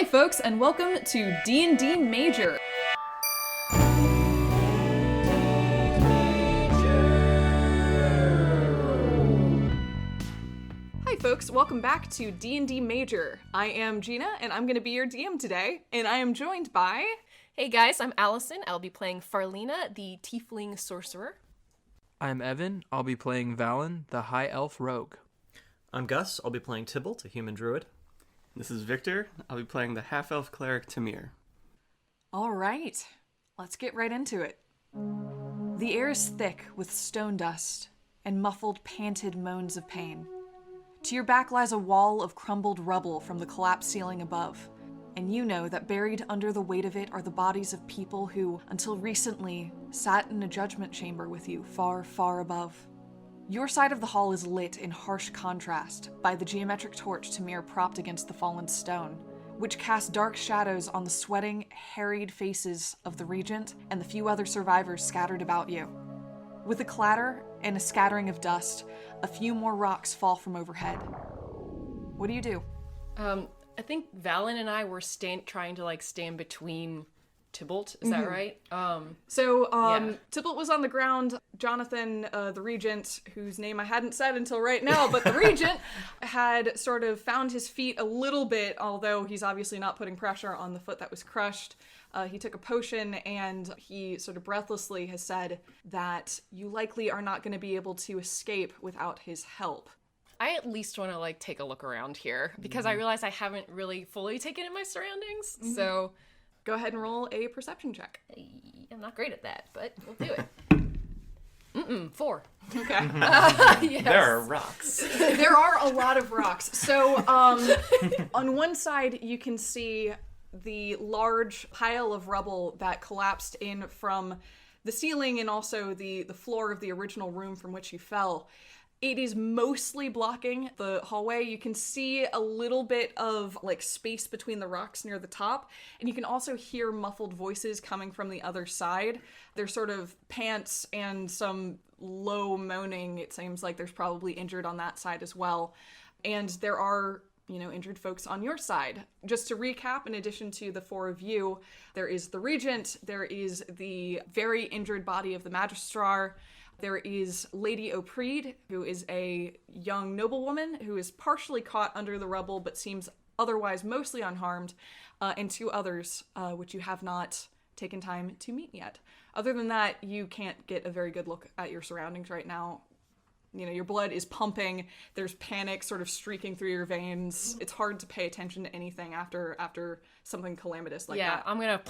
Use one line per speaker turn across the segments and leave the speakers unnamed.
Hi folks, and welcome to D&D Major. Hi folks, welcome back to D&D Major. I am Gina, and I'm going to be your DM today, and I am joined by...
Hey guys, I'm Allison. I'll be playing Farlina, the Tiefling Sorcerer.
I'm Evan. I'll be playing Valen, the High Elf Rogue.
I'm Gus. I'll be playing Tybalt, a human druid.
This is Victor. I'll be playing the half-elf cleric Tamhir.
All right, let's get right into it. The air is thick with stone dust and muffled, panted moans of pain. To your back lies a wall of crumbled rubble from the collapsed ceiling above, and you know that buried under the weight of it are the bodies of people who, until recently, sat in a judgment chamber with you far, far above. Your side of the hall is lit in harsh contrast by the geometric torch Tamhir propped against the fallen stone, which casts dark shadows on the sweating, harried faces of the Regent and the few other survivors scattered about you. With a clatter and a scattering of dust, a few more rocks fall from overhead. What do you do?
I think Valen and I were trying to stand between Tybalt. Is that right?
Tybalt was on the ground. Jonathan, the Regent, whose name I hadn't said until right now, but the Regent had sort of found his feet a little bit, although he's obviously not putting pressure on the foot that was crushed. He took a potion and he sort of breathlessly has said that you likely are not going to be able to escape without his help.
I at least want to take a look around here because I realize I haven't really fully taken in my surroundings. So
go ahead and roll a perception check.
I'm not great at that, but we'll do it. 4.
Okay.
Yes.
There are rocks.
There are a lot of rocks. So on one side, you can see the large pile of rubble that collapsed in from the ceiling and also the floor of the original room from which you fell. It is mostly blocking the hallway. You can see a little bit of space between the rocks near the top, and you can also hear muffled voices coming from the other side. There's sort of pants and some low moaning. It seems like there's probably injured on that side as well. And there are, injured folks on your side. Just to recap, in addition to the four of you, there is the Regent, there is the very injured body of the Magistrar, there is Lady O'Preed, who is a young noblewoman who is partially caught under the rubble but seems otherwise mostly unharmed, and 2 others, which you have not taken time to meet yet. Other than that, you can't get a very good look at your surroundings right now. Your blood is pumping, there's panic sort of streaking through your veins. It's hard to pay attention to anything after something calamitous like that.
Yeah, I'm gonna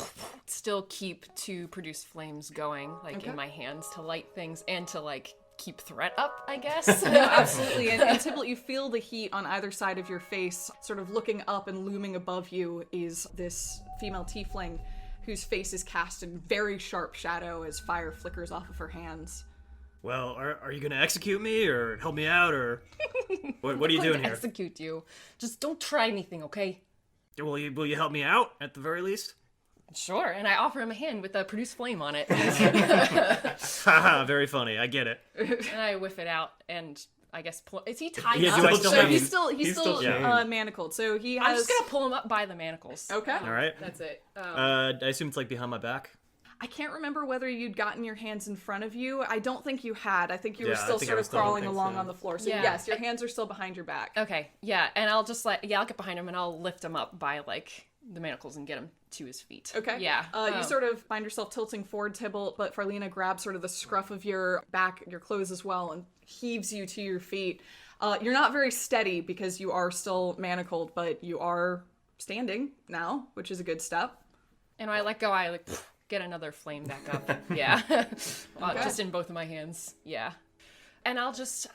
still keep to produce flames going,
Okay.
in my hands to light things and to keep threat up, I guess.
No, absolutely. And Tybalt, you feel the heat on either side of your face. Sort of looking up and looming above you is this female tiefling whose face is cast in very sharp shadow as fire flickers off of her hands.
Well, are you going to execute me or help me out or what are you doing here?
Execute you. Just don't try anything, okay?
Will you help me out at the very least?
Sure. And I offer him a hand with a produce flame on it.
Haha, very funny. I get it.
And I whiff it out and I guess is he tied
Yeah,
up?
do I still
So
have
he's still
chained.
manacled. So he has...
I'm just gonna pull him up by the manacles.
Okay.
All right.
That's it.
I assume it's behind my back.
I can't remember whether you'd gotten your hands in front of you. I don't think you had. I think you were
Yeah, I
still
think
sort
I
of
still
crawling
think
along
so.
on the floor. So
Yeah.
yes, your hands are still behind your back.
Okay, yeah, and I'll just I'll get behind him and I'll lift him up by the manacles and get him to his feet.
Okay.
Yeah.
You sort of find yourself tilting forward, Tybalt, but Farlina grabs sort of the scruff of your back, your clothes as well, and heaves you to your feet. You're not very steady because you are still manacled, but you are standing now, which is a good step.
And when I let go, I get another flame back up. Yeah.
Okay.
Just in both of my hands. Yeah. And I'll just,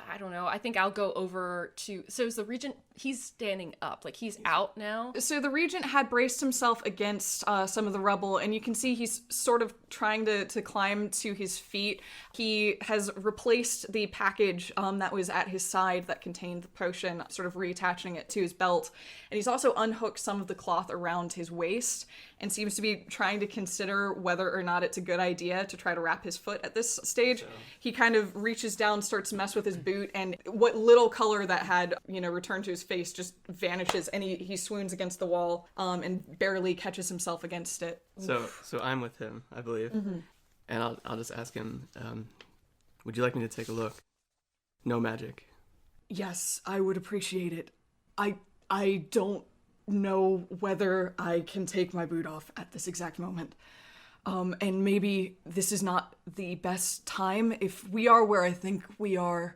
I don't know, I think I'll go over to, so is the Regent, he's standing up, he's out now?
So the Regent had braced himself against some of the rubble, and you can see he's sort of trying to climb to his feet. He has replaced the package that was at his side that contained the potion, sort of reattaching it to his belt. And he's also unhooked some of the cloth around his waist and seems to be trying to consider whether or not it's a good idea to try to wrap his foot at this stage. He kind of reaches down, starts to mess with his boot, and what little color that had, returned to his face just vanishes, and he swoons against the wall, and barely catches himself against it.
So I'm with him, I believe. And I'll just ask him, would you like me to take a look? No magic.
Yes, I would appreciate it. I don't know whether I can take my boot off at this exact moment. And maybe this is not the best time. If we are where I think we are,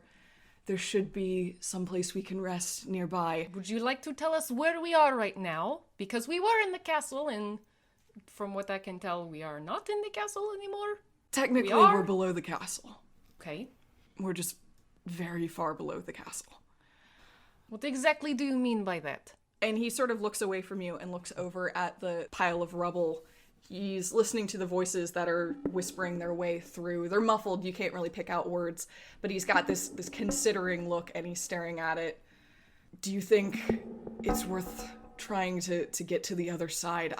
there should be someplace we can rest nearby.
Would you like to tell us where we are right now? Because we were in the castle, and from what I can tell, we are not in the castle anymore.
Technically,
We are?
we're below the castle.
Okay.
We're just very far below the castle.
What exactly do you mean by that?
And he sort of looks away from you and looks over at the pile of rubble. He's listening to the voices that are whispering their way through. They're muffled, you can't really pick out words, but he's got this considering look and he's staring at it. Do you think it's worth trying to get to the other side?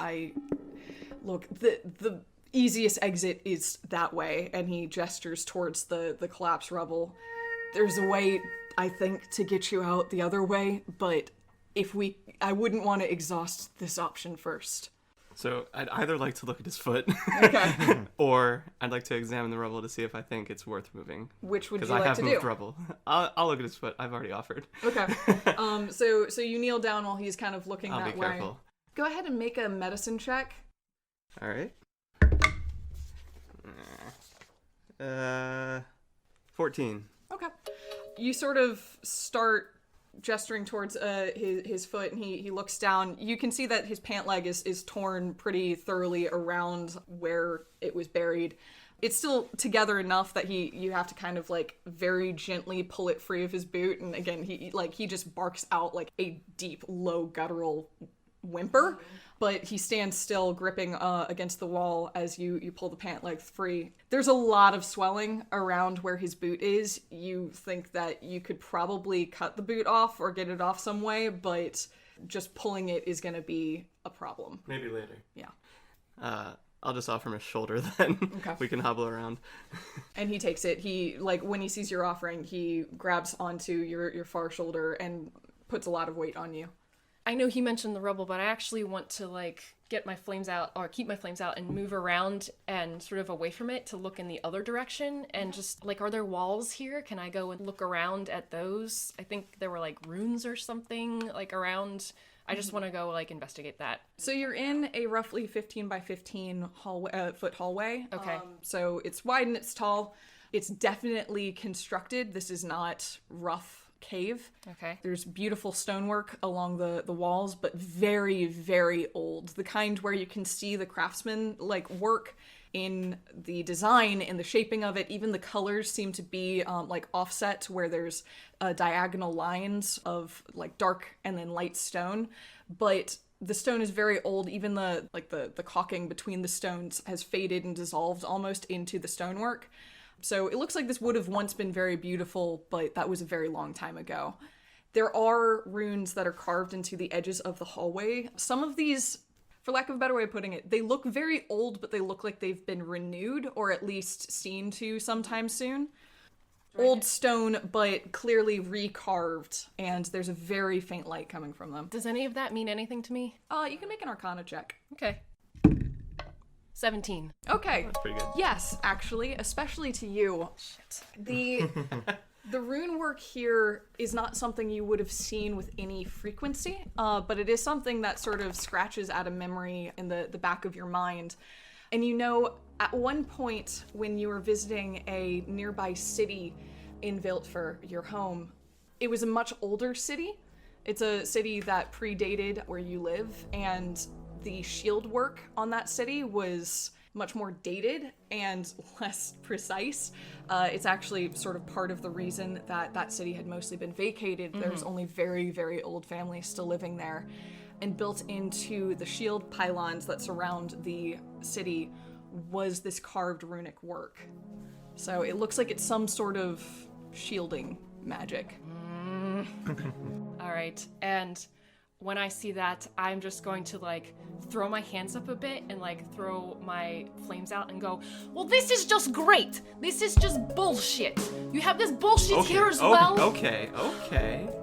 Look, the easiest exit is that way, and he gestures towards the collapsed rubble. There's a way, I think, to get you out the other way, but I wouldn't want to exhaust this option first.
So I'd either like to look at his foot,
Okay.
or I'd like to examine the rubble to see if I think it's worth moving.
Which would you
Because I
like
have
to
moved
do?
rubble. I'll look at his foot. I've already offered.
Okay. So you kneel down while he's kind of looking
I'll
that
be
way.
careful.
Go ahead and make a medicine check.
All right. 14.
Okay. You sort of start gesturing towards his foot, and he looks down. You can see that his pant leg is torn pretty thoroughly around where it was buried. It's still together enough that you have to kind of like very gently pull it free of his boot, and again he just barks out like a deep, low guttural whimper, but he stands still, gripping against the wall as you pull the pant leg free. There's a lot of swelling around where his boot is. You think that you could probably cut the boot off or get it off some way, but just pulling it is going to be a problem.
Maybe later.
Yeah.
I'll just offer him a shoulder then.
Okay.
We can hobble around.
And he takes it. He, like, when he sees your offering, he grabs onto your far shoulder and puts a lot of weight on you.
I know he mentioned the rubble, but I actually want to, like, get my flames out, or keep my flames out and move around and sort of away from it to look in the other direction. And just, like, are there walls here? Can I go and look around at those? I think there were, like, runes or something, like, around. I just want to go, like, investigate that.
So you're in a roughly 15 by 15 foot hallway.
Okay.
So it's wide and it's tall. It's definitely constructed. This is not rough cave.
Okay.
There's beautiful stonework along the walls, but very, very old. The kind where you can see the craftsman like work in the design, in the shaping of it. Even the colors seem to be like offset, where there's diagonal lines of like dark and then light stone. But the stone is very old. Even the caulking between the stones has faded and dissolved almost into the stonework. So it looks like this would have once been very beautiful, but that was a very long time ago. There are runes that are carved into the edges of the hallway. Some of these, for lack of a better way of putting it, they look very old, but they look like they've been renewed, or at least seen to sometime soon. Old stone, but clearly recarved, and there's a very faint light coming from them.
Does any of that mean anything to me?
You can make an Arcana check.
Okay. 17.
Okay.
That's pretty good.
Yes, actually, especially to you.
Shit.
The rune work here is not something you would have seen with any frequency, but it is something that sort of scratches at a memory in the back of your mind. And you know, at one point when you were visiting a nearby city in Viltfur, your home, it was a much older city. It's a city that predated where you live, and the shield work on that city was much more dated and less precise. It's actually sort of part of the reason that that city had mostly been vacated. There's only very, very old families still living there. And built into the shield pylons that surround the city was this carved runic work. So it looks like it's some sort of shielding magic.
All right. And when I see that, I'm just going to, like, throw my hands up a bit and, like, throw my flames out and go, well, this is just great. This is just bullshit. You have this bullshit here as well.
Okay.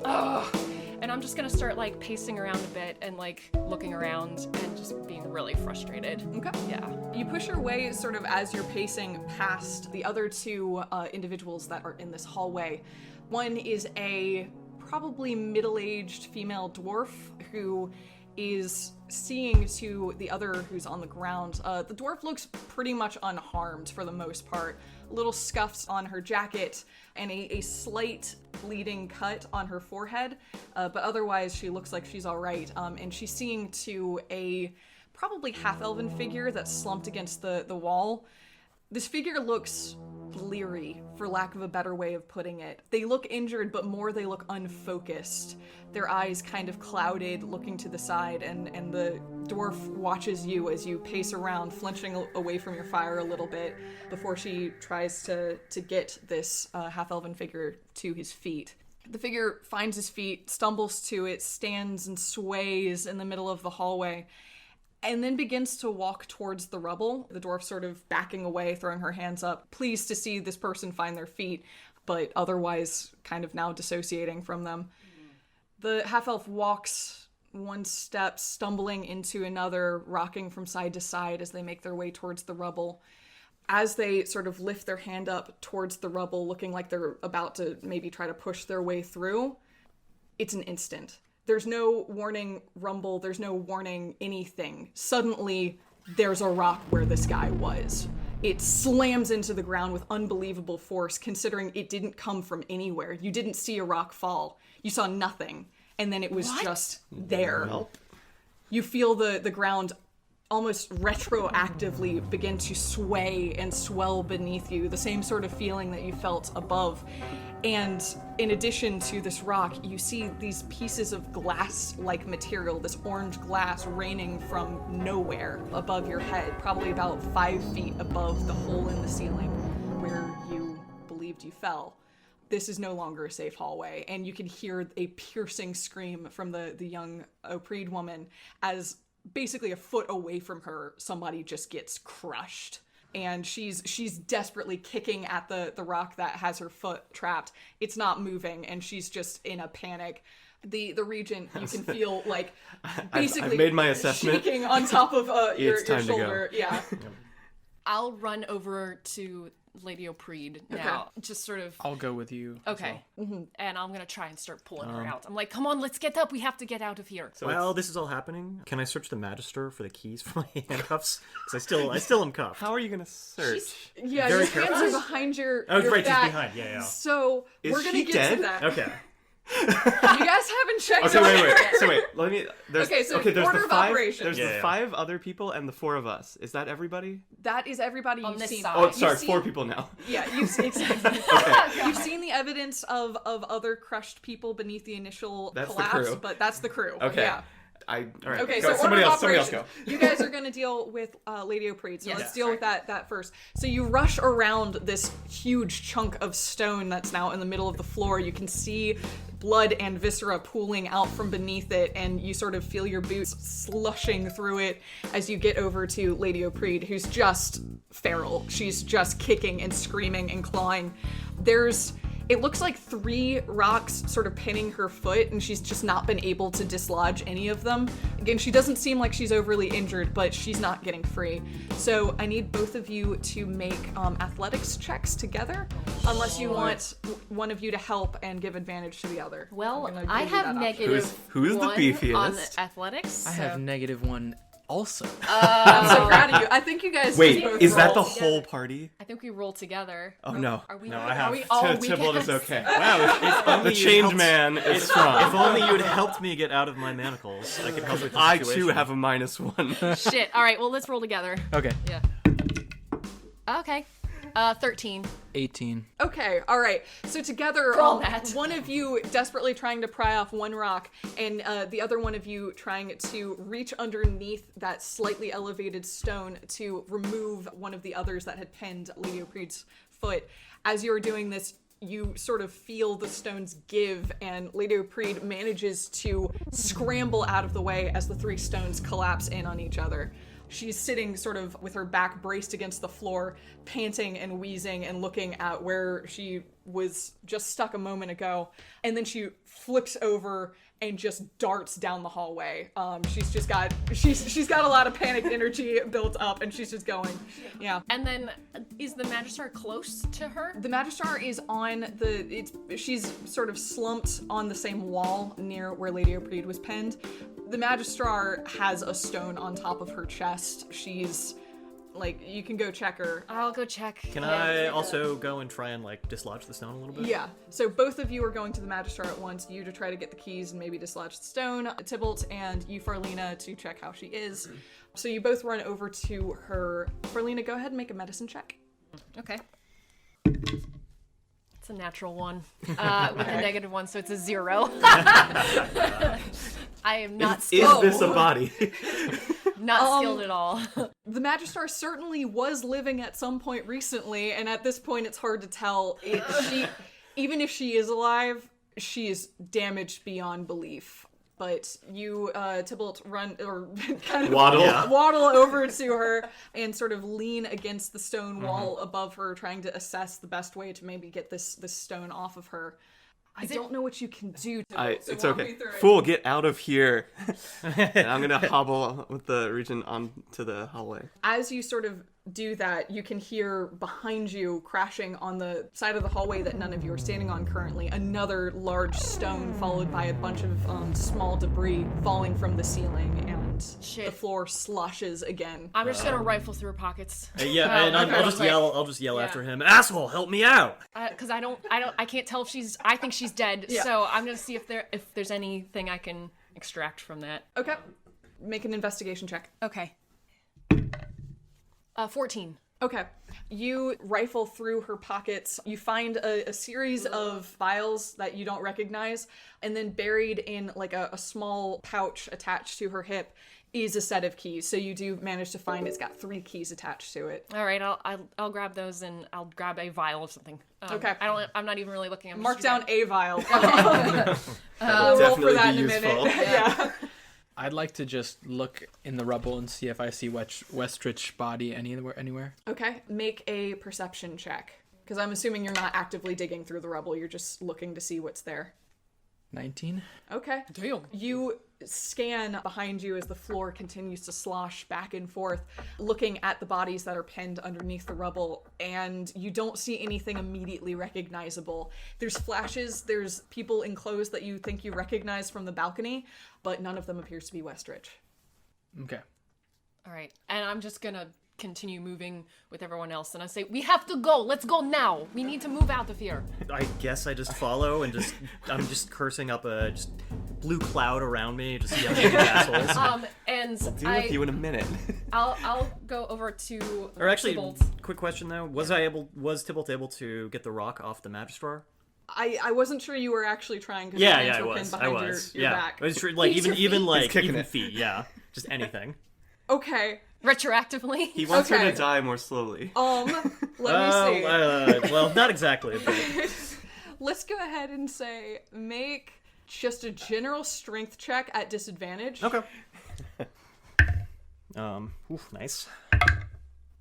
Ugh. And I'm just gonna start like pacing around a bit and like looking around and just being really frustrated.
Okay.
Yeah.
You push your way sort of as you're pacing past the other two individuals that are in this hallway. One is a probably middle-aged female dwarf who is seeing to the other who's on the ground. The dwarf looks pretty much unharmed for the most part. Little scuffs on her jacket and a slight bleeding cut on her forehead, but otherwise she looks like she's all right. And she's seeing to a probably half-elven figure that's slumped against the wall. This figure looks bleary, for lack of a better way of putting it. They look injured, but more they look unfocused. Their eyes kind of clouded, looking to the side, and the dwarf watches you as you pace around, flinching away from your fire a little bit before she tries to get this half-elven figure to his feet. The figure finds his feet, stumbles to it, stands and sways in the middle of the hallway, and then begins to walk towards the rubble. The dwarf sort of backing away, throwing her hands up, pleased to see this person find their feet, but otherwise kind of now dissociating from them. The half-elf walks one step, stumbling into another, rocking from side to side as they make their way towards the rubble. As they sort of lift their hand up towards the rubble, looking like they're about to maybe try to push their way through, it's an instant. There's no warning rumble, there's no warning anything. Suddenly, there's a rock where this guy was. It slams into the ground with unbelievable force, considering it didn't come from anywhere. You didn't see a rock fall. You saw nothing. And then it was just there.
Nope.
You feel the ground almost retroactively begin to sway and swell beneath you, the same sort of feeling that you felt above. And in addition to this rock, you see these pieces of glass-like material, this orange glass raining from nowhere above your head, probably about 5 feet above the hole in the ceiling where you believed you fell. This is no longer a safe hallway, and you can hear a piercing scream from the young Opreed woman as basically a foot away from her, somebody just gets crushed. And she's desperately kicking at the rock that has her foot trapped. It's not moving, and she's just in a panic. The regent, you can feel like basically
I've made my assessment.
shaking on top of your
time to go.
shoulder. Yeah.
I'll run over to Lady Opreed now. Just sort of.
I'll go with you.
Okay. And I'm gonna try and start pulling her out. I'm like, come on, let's get up. We have to get out of here.
So
While this is all happening, can I search the Magister for the keys for my handcuffs? Because I still am cuffed.
how are you gonna search?
Yeah,
Very
your hands are behind your
Oh,
your
right, she's
back.
behind. Yeah.
So
Is
we're gonna
she
get
dead?
to that.
Okay.
You guys haven't checked
Okay,
on
wait.
it.
So wait, let me. There's,
Okay, so
there's
order
the
of
5.
operations.
There's the
Yeah.
5 other people and the 4 of us. Is that everybody?
That is everybody
On
you've
this
seen.
side.
Oh, sorry,
You've
4
seen-
people now.
Yeah, you've seen the evidence of other crushed people beneath the initial
That's the
collapse,
crew.
but that's the crew.
Okay.
Yeah.
All right.
Okay,
go.
so
somebody
order
else.
of
Somebody else
operations.
go.
You guys are going to deal with Lady Opreed, so
Yes.
let's deal with that first. So you rush around this huge chunk of stone that's now in the middle of the floor. You can see blood and viscera pooling out from beneath it, and you sort of feel your boots slushing through it as you get over to Lady Opreed, who's just feral. She's just kicking and screaming and clawing. It looks like 3 rocks sort of pinning her foot, and she's just not been able to dislodge any of them. Again, she doesn't seem like she's overly injured, but she's not getting free. So I need both of you to make athletics checks together, unless you want one of you to help and give advantage to the other.
Well,
I'm gonna
I
give you that
have
option.
negative
Who's the
1
beefiest?
on athletics.
I have -1 also.
I'm so proud of you. I I think you guys
Wait,
just both
is that the
roll.
whole party?
I think we roll together.
Oh no.
Are we?
No,
are
I have
we all
Tybalt is
weekends?
okay.
Wow, if only
The
you'd
change
helped-
man is
If
strong.
only you had helped me get out of my manacles, I could help with the
I
situation.
too have a -1.
Shit. All right. Well, let's roll together.
Okay.
Yeah. Okay. 13.
18.
Okay, all right. So together,
Crawl that.
one of you desperately trying to pry off one rock, and the other one of you trying to reach underneath that slightly elevated stone to remove one of the others that had pinned Lady Opreed's foot. As you're doing this, you sort of feel the stones give, and Lady Opreed manages to scramble out of the way as the 3 stones collapse in on each other. She's sitting sort of with her back braced against the floor, panting and wheezing and looking at where she was just stuck a moment ago. And then she flips over and just darts down the hallway. She's got a lot of panicked energy built up, and she's just going. Yeah.
And then, is the Magistrar close to her?
The Magistrar is she's sort of slumped on the same wall near where Lady O'Brien was pinned. The Magistrar has a stone on top of her chest. She's like, you can go check her.
I'll go check.
Can I also go and try and like dislodge the stone a little bit?
Yeah. So both of you are going to the Magistrar at once. You to try to get the keys and maybe dislodge the stone. Tybalt and you, Farlina, to check how she is. So you both run over to her. Farlina, go ahead and make a medicine check.
Okay. It's a natural 1 with a negative 1, so it's a 0. I am not skilled.
Is this a body?
Not skilled at all.
The Magistrar certainly was living at some point recently, and at this point it's hard to tell. Even if she is alive, she is damaged beyond belief. But you, Tybalt, run, or kind of waddle over to her and sort of lean against the stone wall above her, trying to assess the best way to maybe get this stone off of her. I don't know what you can do, Tybalt, so
It's
walk
okay.
me through it.
Fool, get out of here. And I'm gonna hobble with the Regent onto the hallway.
As you sort of do that, you can hear behind you, crashing on the side of the hallway that none of you are standing on currently, another large stone followed by a bunch of small debris falling from the ceiling, and the floor sloshes again.
I'm just gonna rifle through her pockets.
Yeah, and I'll just yell after him. Asshole, help me out!
Because I can't tell if I think she's dead.
Yeah.
So I'm gonna see if there's anything I can extract from that.
Okay. Make an investigation check.
Okay. 14.
Okay. You rifle through her pockets. You find a series of vials that you don't recognize, and then buried in like a small pouch attached to her hip is a set of keys. So you do manage to find it's got 3 keys attached to it.
All right, I'll grab those and I'll grab a vial of something.
Okay.
I'm not even really looking. I'm
Mark
just
down a vial.
That'll
We'll roll for
definitely
that
be
in a minute.
useful.
Yeah.
I'd like to just look in the rubble and see if I see Westrich's body anywhere.
Okay. Make a perception check. Because I'm assuming you're not actively digging through the rubble. You're just looking to see what's there.
19.
Okay.
Damn.
You scan behind you as the floor continues to slosh back and forth, looking at the bodies that are pinned underneath the rubble, and you don't see anything immediately recognizable. There's flashes, there's people in clothes that you think you recognize from the balcony, but none of them appears to be Westrich.
Okay.
All right, and I'm just gonna continue moving with everyone else, and I say, we have to go. Let's go now. We need to move out of here.
I guess I just follow and I'm just cursing up a just blue cloud around me, just yelling at assholes.
And
Deal with you in a minute.
I'll go over to
Or actually,
Tybalt.
quick question though: was Tybalt able to get the rock off the Magistrar?
I wasn't sure you were actually trying because
Yeah,
your
I
hands were
was.
pinned
I
behind
was.
your
Yeah,
back.
it was true. Like
Use your
even
feet.
like
kicking
even
it.
feet. Yeah, just anything.
Okay.
Retroactively.
He wants her
Okay.
to die more slowly.
Let me see.
Well, not exactly. But
Let's go ahead and say make just a general strength check at disadvantage.
okay. Nice.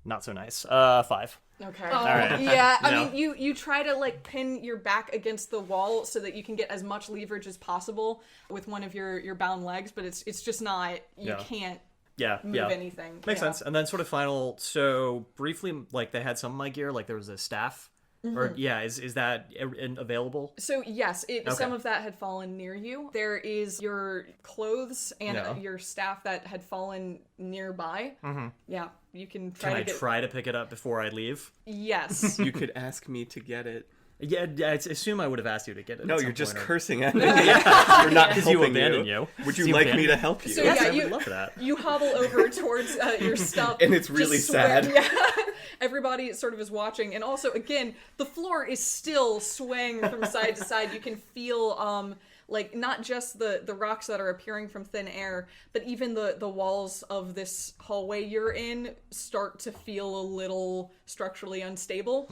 Not so nice. 5.
Okay.
right.
Yeah, I
No.
mean, you try to like pin your back against the wall so that you can get as much leverage as possible with one of your bound legs, but it's just not. You
Yeah.
can't
Yeah,
move
yeah.
anything.
Makes
Yeah.
sense. And then sort of final. So briefly, like they had some of my gear. Like there was a staff. Or yeah, is that available?
So yes,
Okay.
some of that had fallen near you. There is your clothes and
Yeah.
your staff that had fallen nearby. Mm-hmm. Yeah, you can try
Can
to
I
get.
try to pick it up before I leave?
Yes.
You could ask me to get it.
Yeah, I assume I would have asked you to get it.
No,
at
you're
some
just
point, or-
cursing at me. You're not
Because you
helping
abandoned you.
Would you
You
like me
abandoned-
to help you?
So
Yes,
yeah,
I
you
would love that.
you hobble over towards your stuff,
And it's really
just sweat-
sad.
Yeah, everybody sort of is watching, and also again, the floor is still swaying from side to side. You can feel like not just the rocks that are appearing from thin air, but even the walls of this hallway you're in start to feel a little structurally unstable.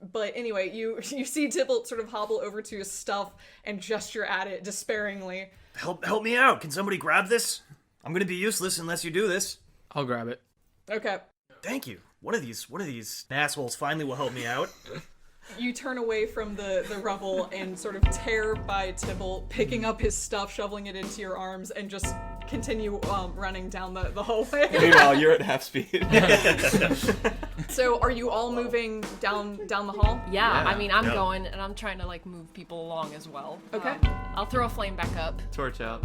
But anyway, you see Tybalt sort of hobble over to his stuff and gesture at it despairingly.
Help me out! Can somebody grab this? I'm gonna be useless unless you do this.
I'll grab it.
Okay.
Thank you. One of these assholes finally will help me out.
You turn away from the rubble and sort of tear by Tybalt, picking up his stuff, shoveling it into your arms, and just continue running down the hallway.
Meanwhile, you're at half speed.
So are you all moving down the hall?
Yeah, I mean, I'm
Yeah.
going, and I'm trying to, like, move people along as well.
Okay.
I'll throw a flame back up.
Torch out.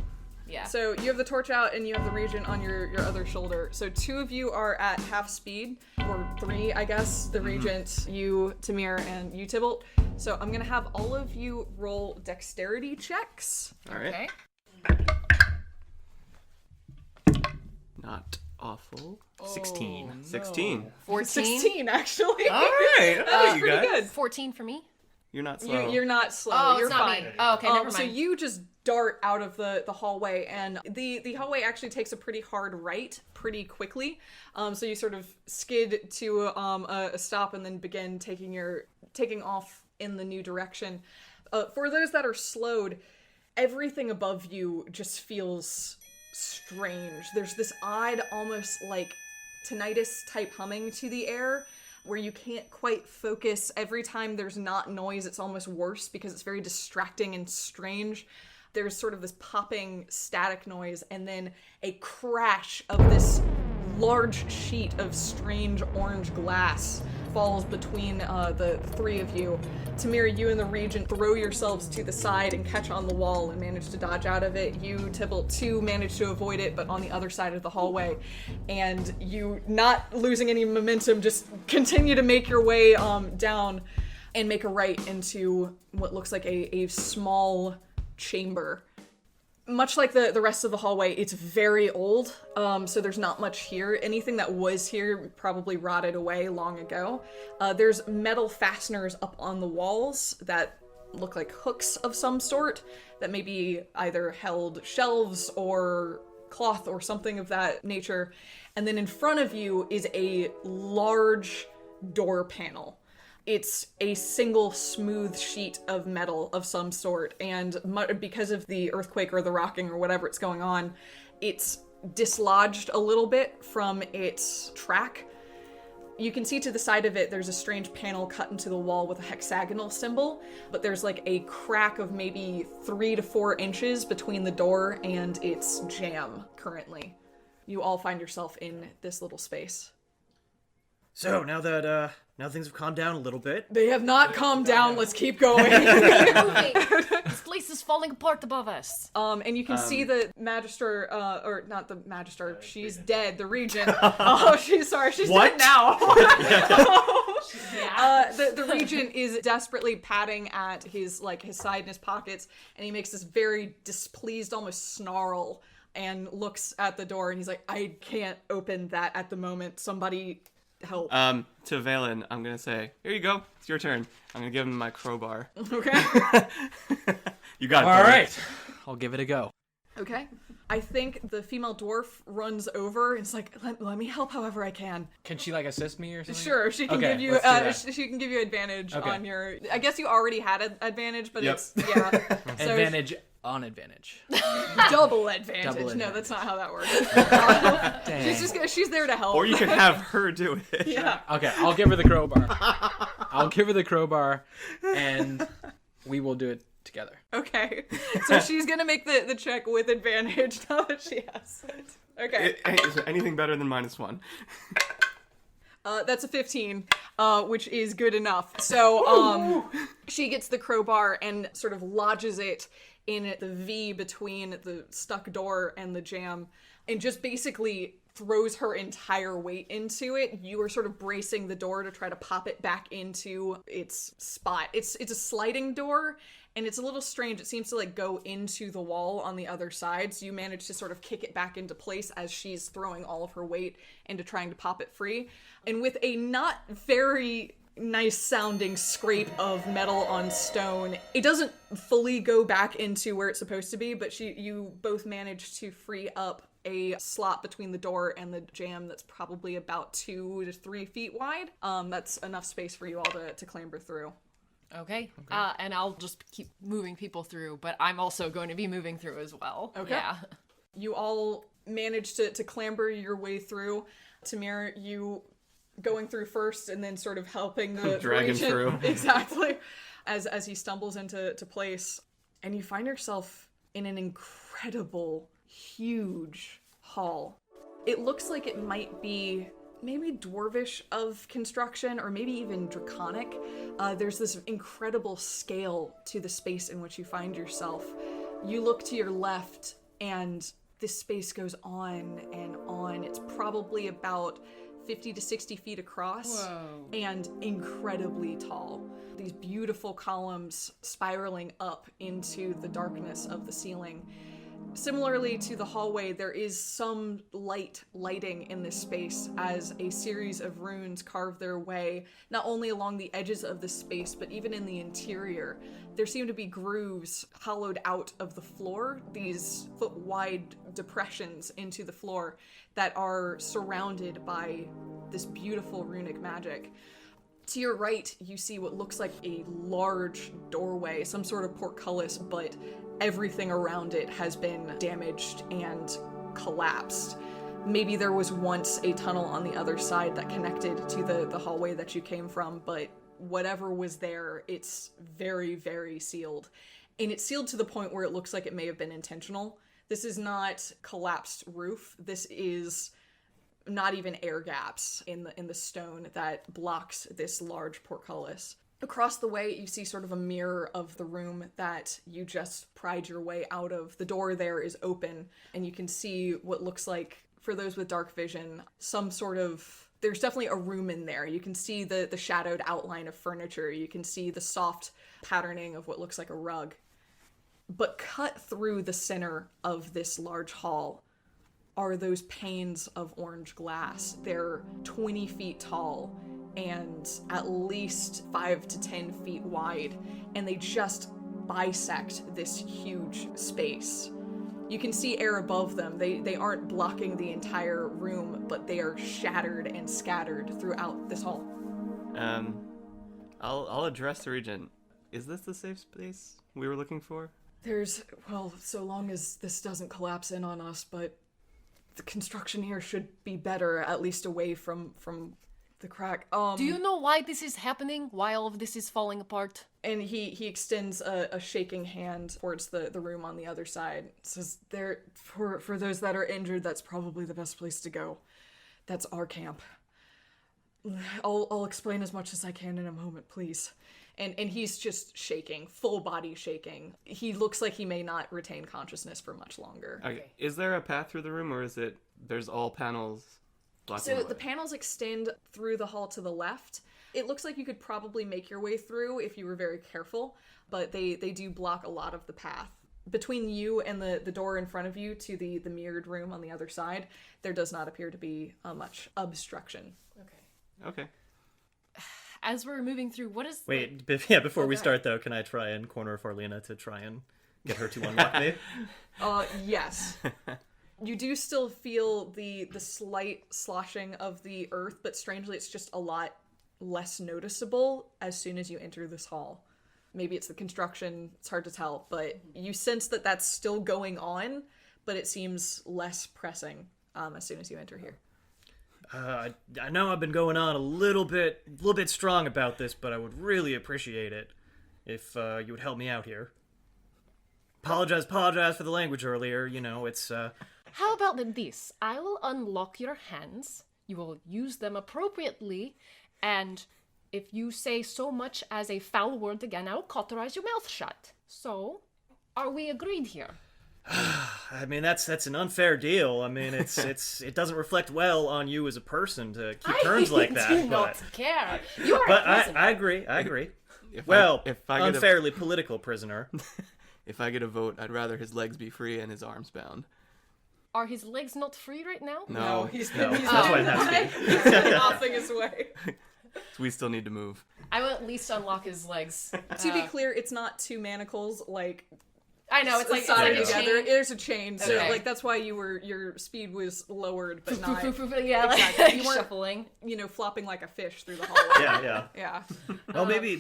Yeah.
So you have the torch out and you have the Regent on your other shoulder. So 2 of you are at half speed, or 3, I guess. The Regent, you, Tamhir, and you, Tybalt. So I'm gonna have all of you roll dexterity checks.
All right.
Okay.
Not awful.
16.
16.
14.
16, actually.
All right.
That was pretty good.
14 for me.
You're not slow.
You're not slow.
Oh,
You're
it's not
fine.
me. Oh, okay, never mind.
So you just dart out of the hallway, and the hallway actually takes a pretty hard right pretty quickly. So you sort of skid to a stop and then begin taking off in the new direction. For those that are slowed, everything above you just feels strange. There's this odd, almost like tinnitus type humming to the air, where you can't quite focus. Every time there's not noise, it's almost worse because it's very distracting and strange. There's sort of this popping static noise, and then a crash of this large sheet of strange orange glass falls between the 3 of you. Tamhir, you and the Regent throw yourselves to the side and catch on the wall and manage to dodge out of it. You, Tybalt, too, manage to avoid it, but on the other side of the hallway. And you, not losing any momentum, just continue to make your way down and make a right into what looks like a small chamber. Much like the rest of the hallway, it's very old, so there's not much here. Anything that was here probably rotted away long ago. There's metal fasteners up on the walls that look like hooks of some sort that maybe either held shelves or cloth or something of that nature. And then in front of you is a large door panel. It's a single smooth sheet of metal of some sort, and because of the earthquake or the rocking or whatever it's going on, it's dislodged a little bit from its track. You can see to the side of it, there's a strange panel cut into the wall with a hexagonal symbol, but there's like a crack of maybe 3 to 4 inches between the door and its jamb currently. You all find yourself in this little space.
So now that now things have calmed down a little bit.
They have not calmed down. Let's keep going.
Moving. This place is falling apart above us.
And you can see the Magister, or not the Magister, she's dead, the Regent. Oh, she's
What?
dead now. The Regent is desperately patting at his side in his pockets, and he makes this very displeased, almost snarl, and looks at the door, and he's like, I can't open that at the moment. Somebody help.
To Valen, I'm gonna say, here you go. It's your turn. I'm gonna give him my crowbar.
Okay.
You got it.
All
buddy.
right, I'll give it a go.
Okay. I think the female dwarf runs over and is like, let me help however I can.
Can she assist me or something?
Sure, she can
Okay,
give you
let's do that.
she can give you advantage
Okay.
on your. I guess you already had an advantage, but
Yep.
it's yeah. So
Advantage on advantage.
double advantage.
Double
No,
advantage.
that's not how that works.
Dang.
She's there to help.
Or you can have her do it.
yeah.
Okay, I'll give her the crowbar. I'll give her the crowbar, and we will do it together.
Okay. So she's gonna make the check with advantage now that she has it. Okay.
Is there anything better than -1?
That's a 15, which is good enough. So she gets the crowbar and sort of lodges it in the V between the stuck door and the jamb, and just basically throws her entire weight into it. You are sort of bracing the door to try to pop it back into its spot. It's a sliding door, and it's a little strange. It seems to go into the wall on the other side, so you manage to sort of kick it back into place as she's throwing all of her weight into trying to pop it free. And with a not very nice sounding scrape of metal on stone, it doesn't fully go back into where it's supposed to be, but you both manage to free up a slot between the door and the jamb that's probably about 2 to 3 feet wide. That's enough space for you all to clamber through.
Okay. And I'll just keep moving people through, but I'm also going to be moving through as well.
Okay.
Yeah.
You all manage to clamber your way through. Tamhir, you going through first and then sort of helping the
Dragging
Regent.
through.
Exactly. As he stumbles into place. And you find yourself in an incredible, huge hall. It looks like it might be maybe dwarvish of construction or maybe even draconic. There's this incredible scale to the space in which you find yourself. You look to your left and this space goes on and on. It's probably about 50 to 60 feet across.
Whoa.
And incredibly tall. These beautiful columns spiraling up into the darkness of the ceiling. Similarly to the hallway, there is some lighting in this space as a series of runes carve their way not only along the edges of the space, but even in the interior. There seem to be grooves hollowed out of the floor, these foot-wide depressions into the floor that are surrounded by this beautiful runic magic. To your right, you see what looks like a large doorway, some sort of portcullis, but everything around it has been damaged and collapsed. Maybe there was once a tunnel on the other side that connected to the hallway that you came from, but whatever was there, it's very, very sealed. And it's sealed to the point where it looks like it may have been intentional. This is not collapsed roof. This is not even air gaps in the stone that blocks this large portcullis. Across the way, you see sort of a mirror of the room that you just pried your way out of. The door there is open, and you can see what looks like, for those with dark vision, some sort of... There's definitely a room in there. You can see the shadowed outline of furniture. You can see the soft patterning of what looks like a rug. But cut through the center of this large hall are those panes of orange glass. They're 20 feet tall and at least 5 to 10 feet wide, and they just bisect this huge space. You can see air above them. They aren't blocking the entire room, but they are shattered and scattered throughout this hall.
I'll address the Regent. Is this the safe space we were looking for?
Well, so long as this doesn't collapse in on us, but the construction here should be better, at least away from the crack.
Do you know why this is happening? Why all of this is falling apart?
And he extends a shaking hand towards the room on the other side. Says, for those that are injured, that's probably the best place to go. That's our camp. I'll explain as much as I can in a moment, please. And he's just shaking, full body shaking. He looks like he may not retain consciousness for much longer.
Okay. Is there a path through the room, or is it there's all panels blocking
So
way?
the panels extend through the hall to the left. It looks like you could probably make your way through if you were very careful, but they do block a lot of the path. Between you and the door in front of you to the mirrored room on the other side, there does not appear to be much obstruction.
Okay.
As we're moving through, what is...
Wait, before we
Okay.
start though, can I try and corner Farlina to try and get her to unlock me?
Yes. You do still feel the slight sloshing of the earth, but strangely it's just a lot less noticeable as soon as you enter this hall. Maybe it's the construction, it's hard to tell, but you sense that that's still going on, but it seems less pressing as soon as you enter here.
I know I've been going on a little bit strong about this, but I would really appreciate it if you would help me out here. Apologize for the language earlier. You know, it's
How about this? I will unlock your hands, you will use them appropriately, and if you say so much as a foul word again, I will cauterize your mouth shut. So, are we agreed here?
I mean, that's an unfair deal. I mean, it doesn't reflect well on you as a person to keep terms like that.
I do not care. You are
But
a prisoner.
I agree.
If
Well,
I get
unfairly political prisoner.
if I get a vote, I'd rather his legs be free and his arms bound.
Are his legs not free right now?
No,
he's
No,
he's
that's why it has to be.
offing his way.
we still need to move.
I will at least unlock his legs.
To be clear, it's not two manacles like
I know, it's like
side
it's like a
together.
chain.
There's a chain, so
Okay.
like that's why your speed was lowered, but not
Yeah, like
Exactly. You weren't-
shuffling.
flopping like a fish through the hallway.
Yeah.
Yeah.
Well, maybe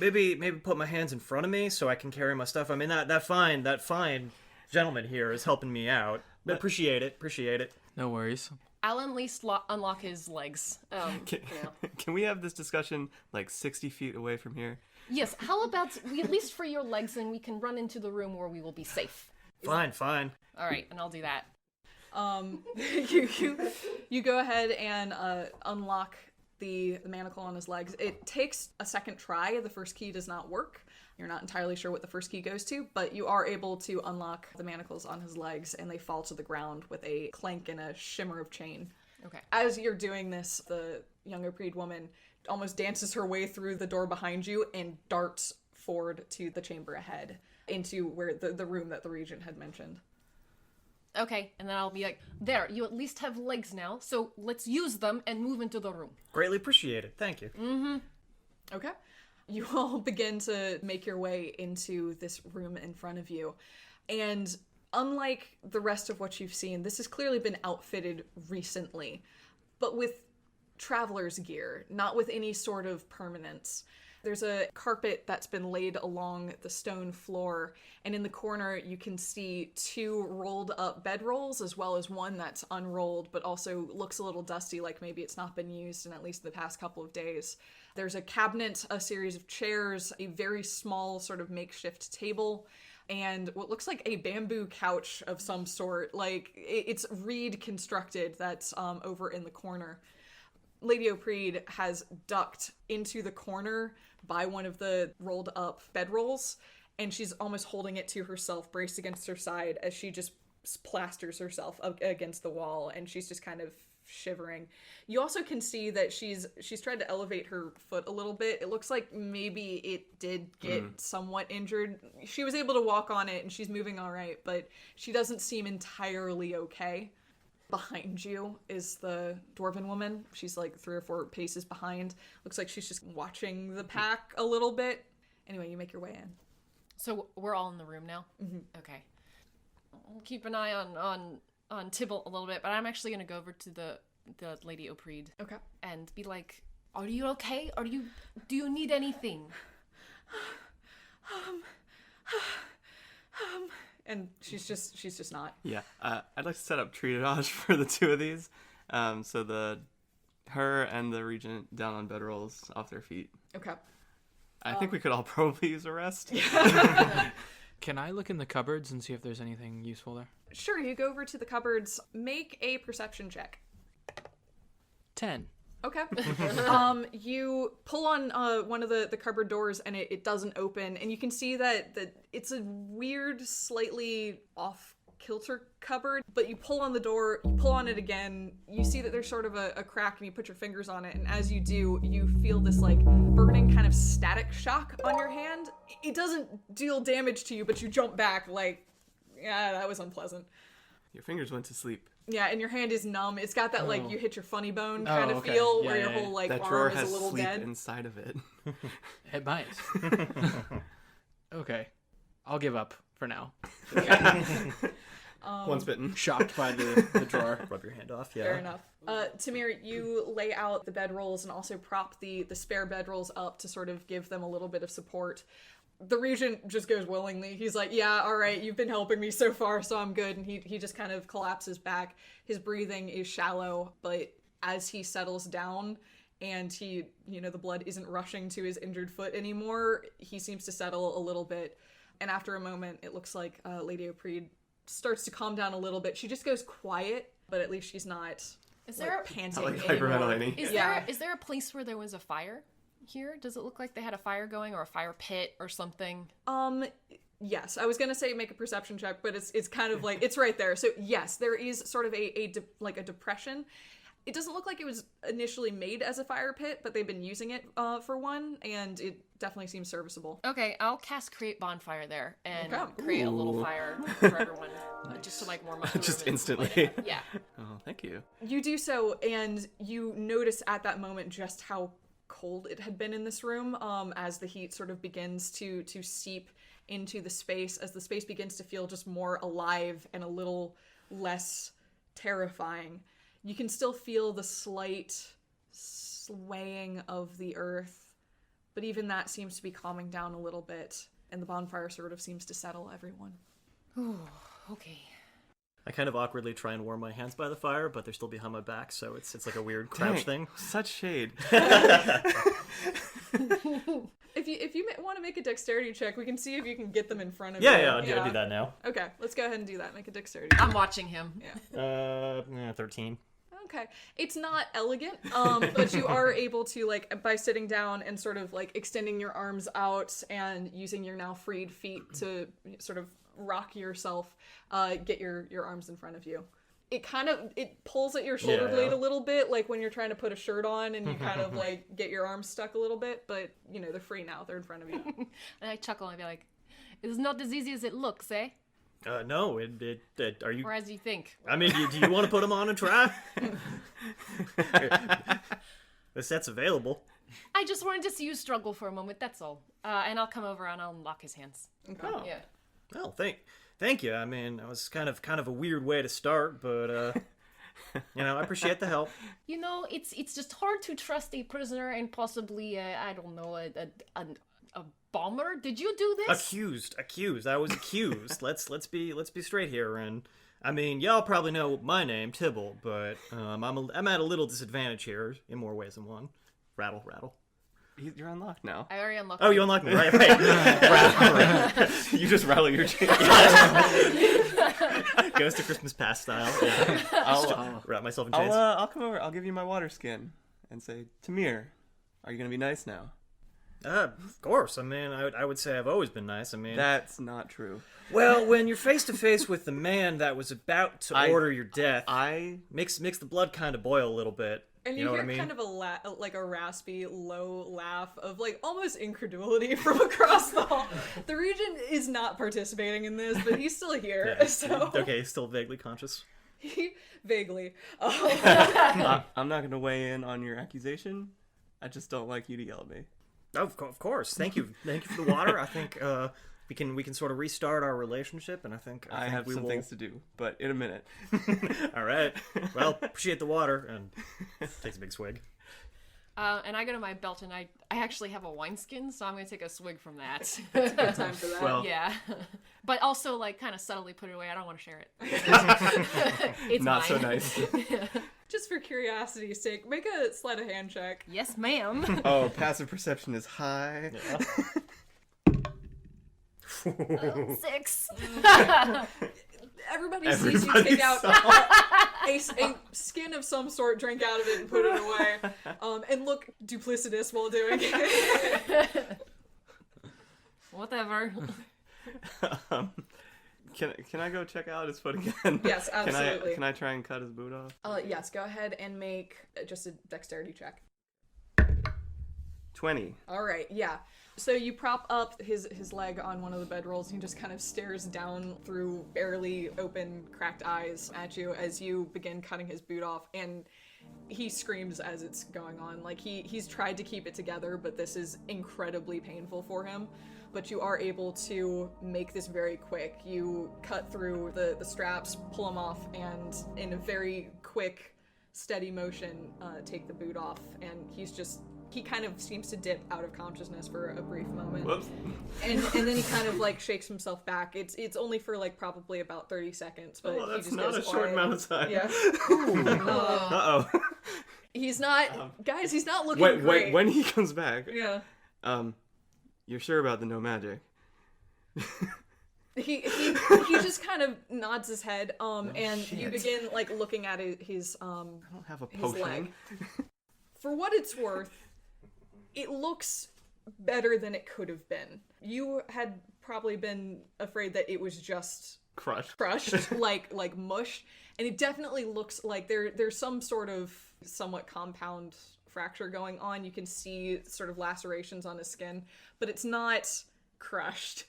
put my hands in front of me so I can carry my stuff. I mean, that fine gentleman here is helping me out. Appreciate it.
No worries.
I'll at least unlock his legs.
Can we have this discussion like 60 feet away from here?
Yes, how about we at least free your legs and we can run into the room where we will be safe.
Fine.
All right, and I'll do that.
You go ahead and unlock the manacle on his legs. It takes a second try. The first key does not work. You're not entirely sure what the first key goes to, but you are able to unlock the manacles on his legs, and they fall to the ground with a clank and a shimmer of chain.
Okay.
As you're doing this, the young Opreed woman almost dances her way through the door behind you and darts forward to the chamber ahead, into where the room that the Regent had mentioned.
Okay, and then I'll be like, there, you at least have legs now, so let's use them and move into the room.
Greatly appreciated. Thank you.
Mm-hmm.
Okay. You all begin to make your way into this room in front of you. And unlike the rest of what you've seen, this has clearly been outfitted recently, but with traveler's gear, not with any sort of permanence. There's a carpet that's been laid along the stone floor, and in the corner you can see 2 rolled up bedrolls, as well as one that's unrolled, but also looks a little dusty, like maybe it's not been used in at least the past couple of days. There's a cabinet, a series of chairs, a very small sort of makeshift table, and what looks like a bamboo couch of some sort. Like, it's reed constructed that's over in the corner. Lady Opreed has ducked into the corner by one of the rolled up bedrolls, and she's almost holding it to herself, braced against her side, as she just plasters herself up against the wall, and she's just kind of shivering. You also can see that she's tried to elevate her foot a little bit. It looks like maybe it did get somewhat injured. She was able to walk on it, and she's moving all right, but she doesn't seem entirely okay. Behind you is the dwarven woman. She's like 3 or 4 paces behind. Looks like she's just watching the pack a little bit. Anyway, you make your way in.
So we're all in the room now?
Mm-hmm.
Okay. I'll keep an eye on Tybalt a little bit, but I'm actually going to go over to the Lady Opreed.
Okay.
And be like, are you okay? Do you need anything?
And she's just not.
Yeah, I'd like to set up triage for the 2 of these. So her and the Regent down on bedrolls off their feet.
Okay.
I think we could all probably use a rest.
Can I look in the cupboards and see if there's anything useful there?
Sure, you go over to the cupboards. Make a perception check.
10.
Okay. You pull on one of the cupboard doors, and it doesn't open, and you can see that it's a weird, slightly off-kilter cupboard, but you pull on the door, you pull on it again, you see that there's sort of a crack, and you put your fingers on it, and as you do, you feel this, like, burning kind of static shock on your hand. It doesn't deal damage to you, but you jump back, like, yeah, that was unpleasant.
Your fingers went to sleep.
Yeah, and your hand is numb. It's got that, like, you hit your funny bone kind of feel,
Yeah,
where your
yeah,
whole, like,
That
arm
drawer
is
has
a little
sleep
dead.
inside of it.
It might. Okay. I'll give up for now.
Once bitten.
Shocked by the drawer.
Rub your hand off. Yeah.
Fair enough. Tamhir, you lay out the bedrolls and also prop the spare bedrolls up to sort of give them a little bit of support. The Regent just goes willingly. He's like, yeah, all right, you've been helping me so far, so I'm good. And he just kind of collapses back. His breathing is shallow, but as he settles down and the blood isn't rushing to his injured foot anymore, he seems to settle a little bit. And after a moment, it looks like Lady Opreed starts to calm down a little bit. She just goes quiet, but at least she's not panting
Like
anymore.
hyperventilating.
Is there a place where there was a fire here? Does it look like they had a fire going, or a fire pit or something?
Yes, I was gonna say make a perception check, but it's kind of like it's right there. So yes, there is sort of a depression. It doesn't look like it was initially made as a fire pit, but they've been using it for one, and it definitely seems serviceable.
Okay, I'll cast Create Bonfire there and
Okay.
create a little fire for everyone, just to like warm up the room
Just
and
instantly.
light it. Yeah.
Oh, thank you.
You do so, and you notice at that moment just how cold it had been in this room, as the heat sort of begins to seep into the space, as the space begins to feel just more alive and a little less terrifying. You can still feel the slight swaying of the earth, but even that seems to be calming down a little bit, and the bonfire sort of seems to settle everyone.
Ooh, okay.
I kind of awkwardly try and warm my hands by the fire, but they're still behind my back, so it's like a weird crouch thing.
Such shade.
If you want to make a dexterity check, we can see if you can get them in front of
Yeah,
you.
yeah, I'll do that now.
Okay, let's go ahead and do that. Make a dexterity.
I'm watching him.
Yeah.
13.
Okay. It's not elegant, but you are able to, like, by sitting down and sort of, like, extending your arms out and using your now freed feet to sort of rock yourself, get your arms in front of you. It pulls at your shoulder blade a little bit, like when you're trying to put a shirt on and you kind of, like, get your arms stuck a little bit, but, you know, they're free now. They're in front of you.
And I chuckle and be like, it's not as easy as it looks, eh?
No, are you...
Or as you think.
I mean, do you want to put them on and try? The set's available.
I just wanted to see you struggle for a moment, that's all. And I'll come over and I'll unlock his hands.
Okay.
Oh.
Yeah.
Well, thank you. I mean, that was kind of a weird way to start, but you know, I appreciate the help.
You know, it's just hard to trust a prisoner and possibly, I don't know, a bomber. Did you do this?
Accused. I was accused. let's be straight here. And I mean, y'all probably know my name, Tybalt, but I'm at a little disadvantage here in more ways than one. Rattle.
You're unlocked now.
I already unlocked.
Oh, you unlocked me, right? Rattle.
You just rattle your chain.
Goes to Christmas past style. Yeah.
I'll
Wrap myself in chains.
I'll come over. I'll give you my water skin and say, Tamhir, are you gonna be nice now?
Of course. I mean, I would say I've always been nice. I mean,
That's not true.
well, when you're face to face with the man that was about to order your death, makes the blood kind of boil a little bit.
And
you know
hear
what I mean?
kind of a raspy, low laugh of, like, almost incredulity from across the hall. The Regent is not participating in this, but he's still here,
Yeah.
so...
Okay, still vaguely conscious.
Vaguely.
I'm not gonna weigh in on your accusation. I just don't like you to yell at me.
Of course. Thank you for the water. I think we can sort of restart our relationship, and I think
I have some things to do, but in a minute.
All right. Well, appreciate the water, and takes a big swig.
And I go to my belt and I actually have a wineskin, so I'm going to take a swig from that.
It's a good time for that.
Well,
Yeah. But also, like, kind of subtly put it away. I don't want to share it. It's
not
mine.
so nice.
Just for curiosity's sake, make a sleight of hand check.
Yes, ma'am.
Oh, passive perception is high.
Yeah.
6.
Everybody sees you take out a skin of some sort, drink out of it, and put it away, and look duplicitous while doing it.
Whatever.
Can I go check out his foot again?
Yes, absolutely.
Can I try and cut his boot off?
Yes, go ahead and make just a dexterity check.
20.
All right, yeah. So you prop up his leg on one of the bedrolls, and he just kind of stares down through barely open, cracked eyes at you as you begin cutting his boot off, and he screams as it's going on. Like, he's tried to keep it together, but this is incredibly painful for him. But you are able to make this very quick. You cut through the straps, pull them off, and in a very quick, steady motion, take the boot off, and he kind of seems to dip out of consciousness for a brief moment.
Whoops.
And then he kind of, like, shakes himself back. It's only for, like, probably about 30 seconds, but
Oh,
he
that's
just
not
goes
a short
quiet.
amount of time.
Yeah.
Uh-oh.
He's not... guys, he's not looking great.
When he comes back,
Yeah.
you're sure about the no magic?
He just kind of nods his head, and
shit.
you begin, like, looking at his
I don't have a
his
potion.
leg. For what it's worth, it looks better than it could have been. You had probably been afraid that it was just
Crushed.
like mush, and it definitely looks like there's some sort of somewhat compound fracture going on. You can see sort of lacerations on his skin, but it's not crushed.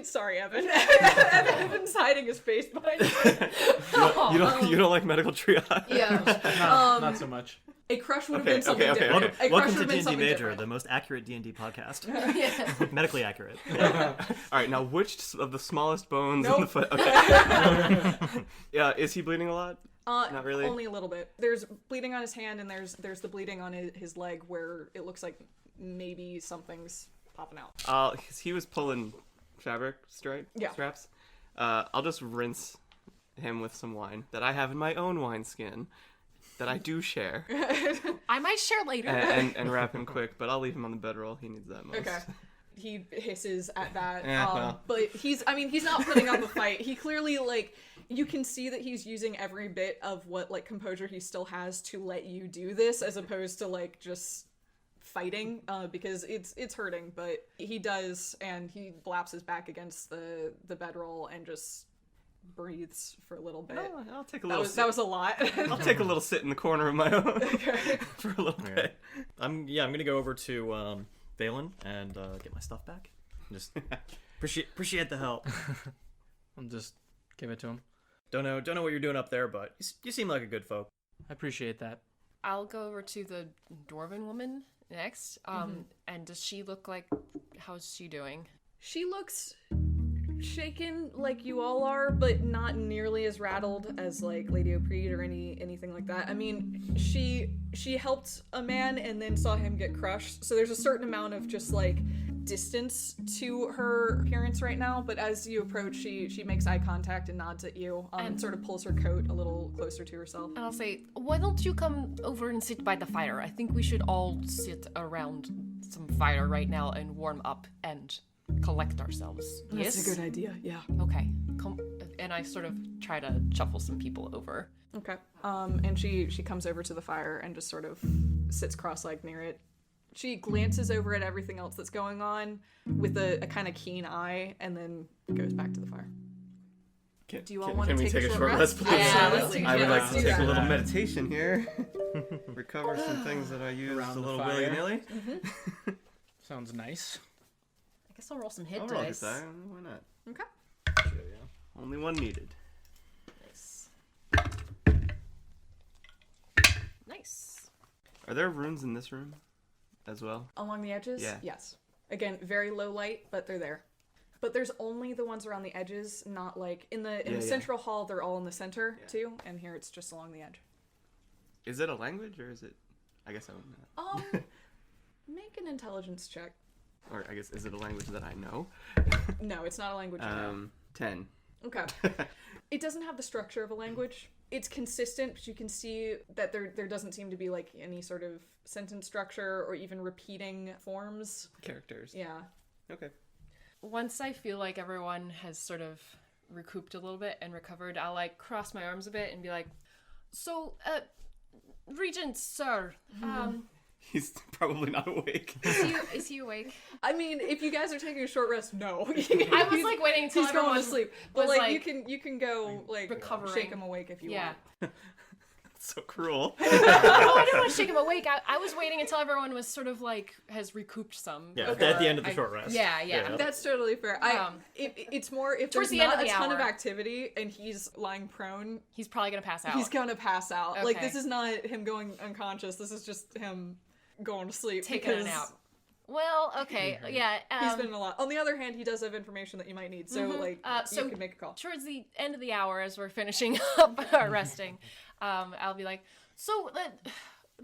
Sorry, Evan. Evan's hiding his face behind you.
You don't like medical triage?
Yeah.
Not so much.
A crush would have
Okay,
been something
okay.
different. A crush
Welcome
would
to
have been
D&D
something
Major,
different.
the most accurate D&D podcast.
Yeah.
Medically accurate.
All right, now which of the smallest bones in the
Nope.
foot? Okay. Yeah, is he bleeding a lot? Not really.
Only a little bit. There's bleeding on his hand, and there's the bleeding on his leg where it looks like maybe something's popping out.
He was pulling fabric straps. I'll just rinse him with some wine that I have in my own wineskin that I do share.
I might share later.
and wrap him quick, but I'll leave him on the bedroll. He needs that most.
Okay. He hisses at that.
Well.
But he's not putting up a fight. He clearly, like, you can see that he's using every bit of what, like, composure he still has to let you do this, as opposed to, like, just fighting, because it's hurting, but he does, and he flaps his back against the bedroll and just breathes for a little bit.
I'll take a little
That was a lot.
I'll take a little sit in the corner of my own for a little bit.
I'm gonna go over to Valen and get my stuff back. Just appreciate the help.
I'll just give it to him.
Don't know what you're doing up there, but you seem like a good folk.
I appreciate that.
I'll go over to the dwarven woman next. And does she look like... How's she doing?
She looks shaken like you all are, but not nearly as rattled as, like, Lady Opreed or anything like that. I mean, she helped a man and then saw him get crushed, so there's a certain amount of just, like, distance to her appearance right now, but as you approach, she makes eye contact and nods at you, and sort of pulls her coat a little closer to herself.
And I'll say, why don't you come over and sit by the fire? I think we should all sit around some fire right now and warm up and collect ourselves.
That's
Yes?
a good idea, yeah.
Okay. And I sort of try to shuffle some people over.
Okay. And she comes over to the fire and just sort of sits cross-legged near it. She glances over at everything else that's going on with a kind of keen eye, and then goes back to the fire. Do you all want to
we
take a short
rest, please?
Yeah,
let's
I would like to
do
take
that.
a little meditation here. Recover some things that I used
Around
a
the
little
fire.
willy-nilly.
Sounds nice.
I guess I'll roll some hit
I'll roll
dice.
this. Why not?
Okay.
Only one needed.
Nice.
Are there runes in this room as well?
Along the edges?
Yeah.
Yes. Again, very low light, but they're there. But there's only the ones around the edges, not like in the central hall. They're all in the center too, and here it's just along the edge.
Is it a language or is it? I guess I don't know.
Make an intelligence check.
Or I guess is it a language that I know?
No, it's not a language. you know.
10.
Okay. It doesn't have the structure of a language. It's consistent, but you can see that there doesn't seem to be like any sort of sentence structure or even repeating forms.
Characters.
Yeah.
Okay.
Once I feel like everyone has sort of recouped a little bit and recovered, I'll like cross my arms a bit and be like, so, Regent, sir,
He's probably not awake.
is he awake?
I mean, if you guys are taking a short rest, no.
I was like waiting until
He's going
everyone
to sleep. But
was,
like you can go like
recovering.
shake him awake if you
Yeah.
want.
So cruel.
No, I didn't want to shake him awake. I was waiting until everyone was sort of like has recouped some.
Yeah,
Okay.
at the end of the short rest.
Yeah.
That's totally fair. It's more if
Towards
there's
the end
not
of
a
the
ton of
hour.
activity and he's lying prone,
He's probably gonna pass out.
he's gonna pass out. Like
Okay.
this is not him going unconscious. This is just him going to sleep
taking
because
it out. Well, okay, yeah.
he's been in a lot. On the other hand, he does have information that you might need, so like
so
you can make a call.
towards the end of the hour, as we're finishing up our resting, I'll be like, so,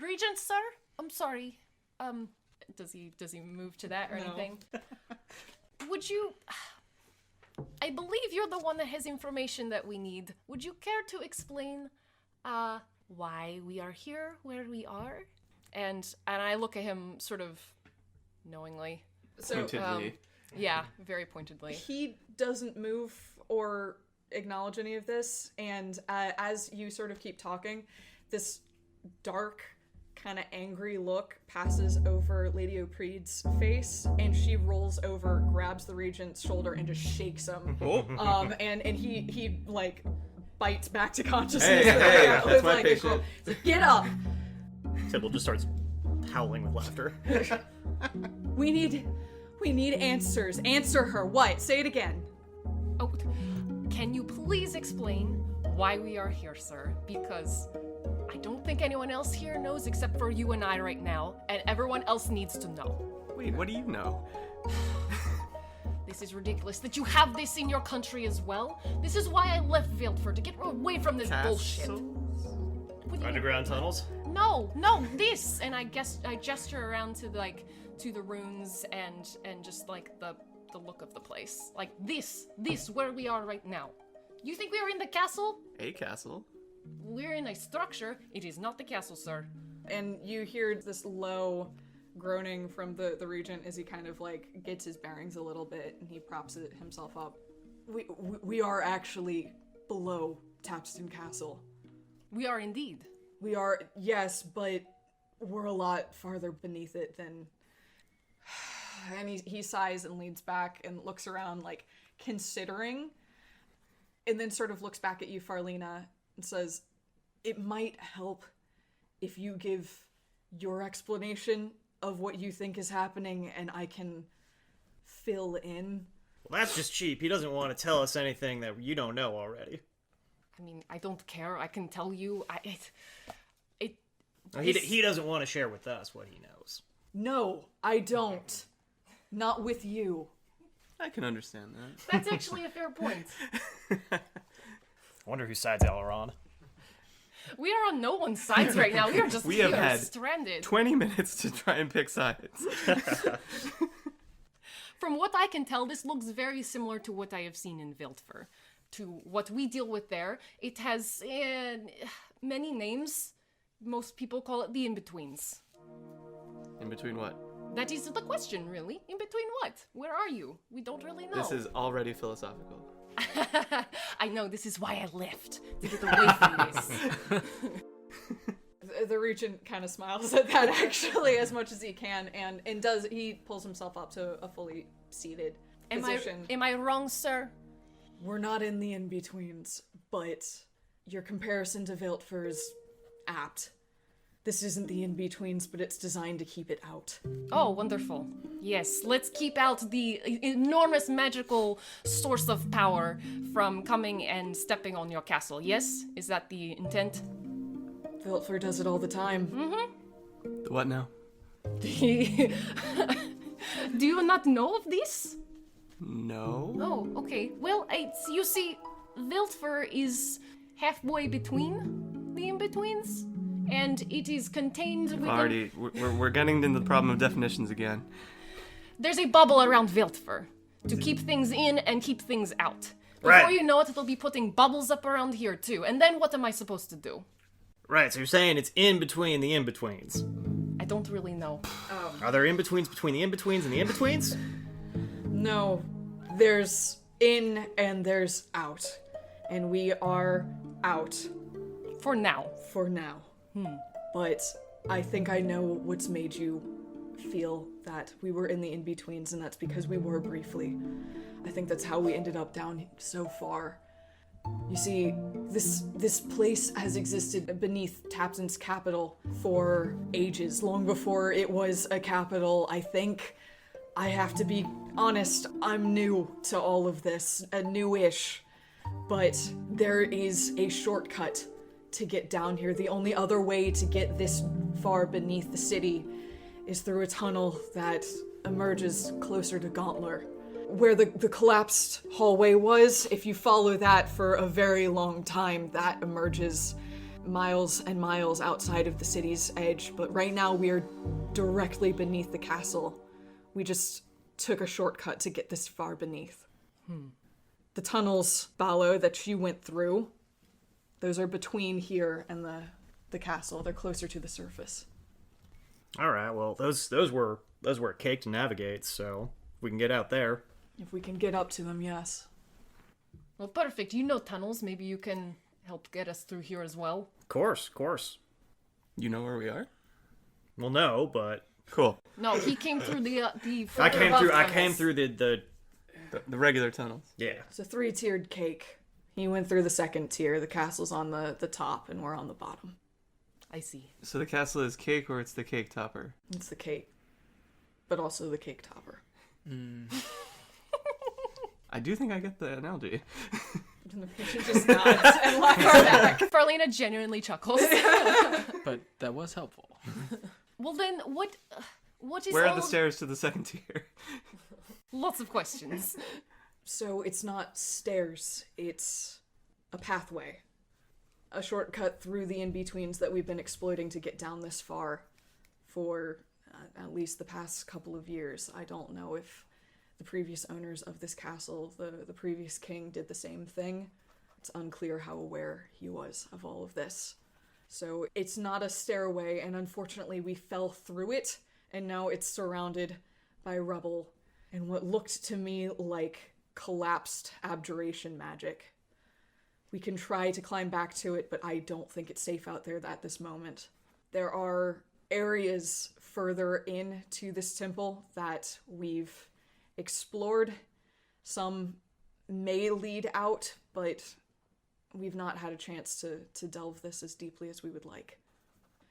Regent, sir, I'm sorry. Does he move to that or
No.
anything? Would you? I believe you're the one that has information that we need. Would you care to explain, why we are here, where we are? And I look at him sort of knowingly.
So
Pointedly.
Yeah, very pointedly.
he doesn't move or acknowledge any of this, and as you sort of keep talking, this dark, kind of angry look passes over Lady Opreed's face, and she rolls over, grabs the Regent's shoulder, and just shakes him. And he like bites back to consciousness.
Hey, that's
With,
my
like, a
patient.
growl. He's like, get up!
Tybalt just starts howling with laughter.
We need answers. Answer her. What? Say it again.
Oh, can you please explain why we are here, sir? Because I don't think anyone else here knows except for you and I right now, and everyone else needs to know.
Wait, what do you know?
This is ridiculous that you have this in your country as well. This is why I left Vildford, to get away from this bullshit. What do you-
Underground tunnels?
No, this! And I gesture around to the runes and just like the look of the place. Like this where we are right now. You think we are in the castle?
A castle?
We're in a structure. It is not the castle, sir.
And you hear this low groaning from the regent as he kind of like gets his bearings a little bit and he props himself up. We are actually below Tapston Castle.
We are indeed.
We are, yes, but we're a lot farther beneath it than... And he sighs and leans back and looks around, like, considering, and then sort of looks back at you, Farlina, and says, it might help if you give your explanation of what you think is happening, and I can fill in.
Well, that's just cheap. He doesn't want to tell us anything that you don't know already.
I mean, I don't care. I can tell you.
He doesn't want to share with us what he knows.
No, I don't. Not with you.
I can understand that.
That's actually a fair point.
I wonder whose side's y'all are on.
We are on no one's sides right now. We are just
We
here,
have had
stranded.
20 minutes to try and pick sides.
From what I can tell, this looks very similar to what I have seen in Viltfer. To what we deal with there. It has many names. Most people call it the In-Betweens.
In between what?
That is the question, really. In between what? Where are you? We don't really know.
This is already philosophical.
I know, this is why I left. To get away from this.
The regent kind of smiles at that, actually, as much as he can, and he pulls himself up to a fully seated position.
Am I wrong, sir?
We're not in the in-betweens, but your comparison to Viltfer is apt. This isn't the in-betweens, but it's designed to keep it out.
Oh, wonderful. Yes, let's keep out the enormous magical source of power from coming and stepping on your castle. Yes? Is that the intent?
Viltfer does it all the time.
Mm-hmm.
The what now?
Do you not know of this?
No.
Oh, okay. Well, you see, Viltfer is halfway between the in-betweens. And it is contained within...
We're getting into the problem of definitions again.
There's a bubble around Viltfer to keep things in and keep things out. Before
Right.
you know it, they'll be putting bubbles up around here too. And then what am I supposed to do?
Right, so you're saying it's in between the in-betweens.
I don't really know.
Are there in-betweens between the in-betweens and the in-betweens?
No, there's in and there's out. And we are out.
For now.
For now. But I think I know what's made you feel that we were in the in-betweens, and that's because we were briefly. I think that's how we ended up down so far. You see, this place has existed beneath Tapson's capital for ages, long before it was a capital. I think I have to be honest, I'm new to all of this, newish, but there is a shortcut to get down here. The only other way to get this far beneath the city is through a tunnel that emerges closer to Gauntler. Where the collapsed hallway was, if you follow that for a very long time, that emerges miles and miles outside of the city's edge. But right now we are directly beneath the castle. We just took a shortcut to get this far beneath. The tunnels, Balo, that you went through, those are between here and the castle. They're closer to the surface.
All right, well, those were cake to navigate, so we can get out there.
If we can get up to them, yes.
Well, perfect. You know tunnels. Maybe you can help get us through here as well.
Of course.
You know where we are?
Well, no, but
Cool.
No, he came through the
I came through
tunnels.
the
The regular tunnels.
yeah.
It's a 3-tiered cake. He went through the second tier. The castle's on the top, and we're on the bottom.
I see.
So the castle is cake, or it's the cake topper?
It's the cake, but also the cake topper.
I do think I get the analogy.
And the patient just nods and laughs back.
Farlina genuinely chuckles.
But that was helpful.
Well then, what is
Where
all
are the stairs to the second tier?
Lots of questions.
So it's not stairs, it's a pathway. A shortcut through the in-betweens that we've been exploiting to get down this far for at least the past couple of years. I don't know if the previous owners of this castle, the previous king, did the same thing It's unclear how aware he was of all of this. So it's not a stairway, and unfortunately we fell through it, and now it's surrounded by rubble and what looked to me like collapsed abjuration magic. We can try to climb back to it, but I don't think it's safe out there at this moment. There are areas further into this temple that we've explored. Some may lead out, but we've not had a chance to delve this as deeply as we would like.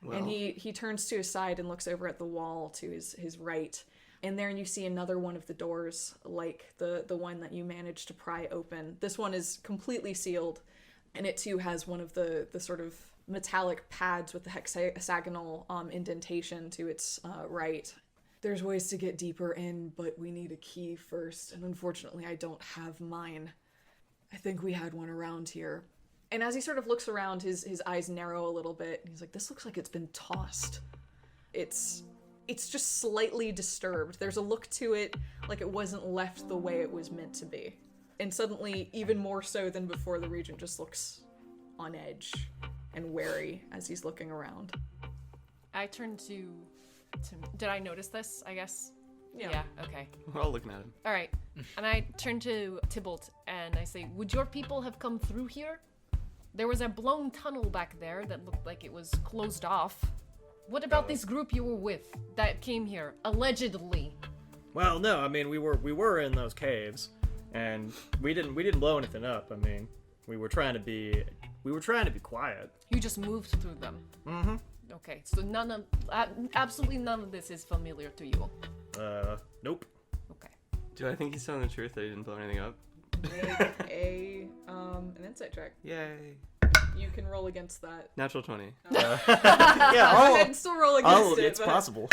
Well,
And he turns to his side and looks over at the wall to his right. And there you see another one of the doors, like the one that you managed to pry open. This one is completely sealed, and it too has one of the sort of metallic pads with the hexagonal indentation to its right. There's ways to get deeper in, but we need a key first, and unfortunately I don't have mine. I think we had one around here. And as he sort of looks around, his eyes narrow a little bit, and he's like, this looks like it's been tossed. It's just slightly disturbed. There's a look to it like it wasn't left the way it was meant to be. And suddenly, even more so than before, the Regent just looks on edge and wary as he's looking around.
I turn to did I notice this, I guess?
Yeah.
Okay.
we're all looking at him.
All right. And I turn to Tybalt and I say, would your people have come through here? There was a blown tunnel back there that looked like it was closed off. What about this group you were with that came here, allegedly?
Well, no, I mean we were in those caves, and we didn't blow anything up. I mean, we were trying to be quiet.
You just moved through them.
Mm-hmm.
Okay, so absolutely none of this is familiar to you.
Nope.
Okay.
Do I think he's telling the truth that he didn't blow anything up?
Make an insight check.
Yay.
You can roll against that.
Natural 20.
Yeah,
Go ahead and still roll against it.
it's
but...
possible.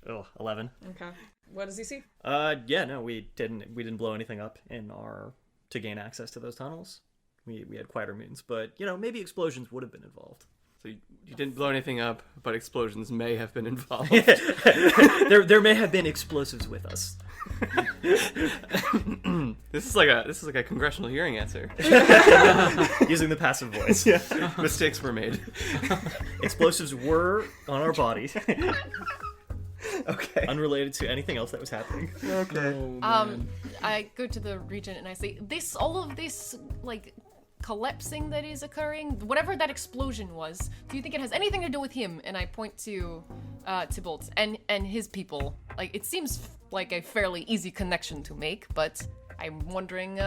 Oh, 11.
Okay. What does he see?
Yeah, no, we didn't blow anything up to gain access to those tunnels. We had quieter means, but maybe explosions would have been involved.
So you didn't blow anything up, but explosions may have been involved.
there may have been explosives with us.
This is like a congressional hearing answer.
Using the passive voice.
Yeah. Mistakes were made.
Explosives were on our body.
Okay.
Unrelated to anything else that was happening.
Okay.
I go to the Regent and I say, all of this, like, collapsing that is occurring, whatever that explosion was, do you think it has anything to do with him? And I point to Tybalt and his people. Like, it seems like a fairly easy connection to make, but I'm wondering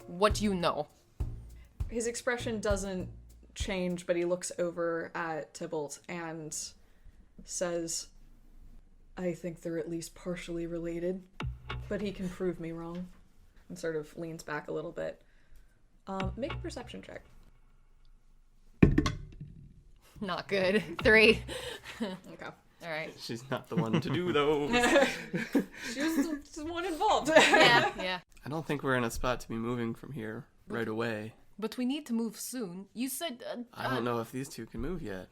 what you know.
His expression doesn't change, but he looks over at Tybalt and says, I think they're at least partially related, but he can prove me wrong. And sort of leans back a little bit. Make a perception check.
Not good. 3.
Okay.
All right.
She's not the one to do those.
She was the one involved.
Yeah.
I don't think we're in a spot to be moving from here right away.
But we need to move soon. You said...
I don't know if these two can move yet.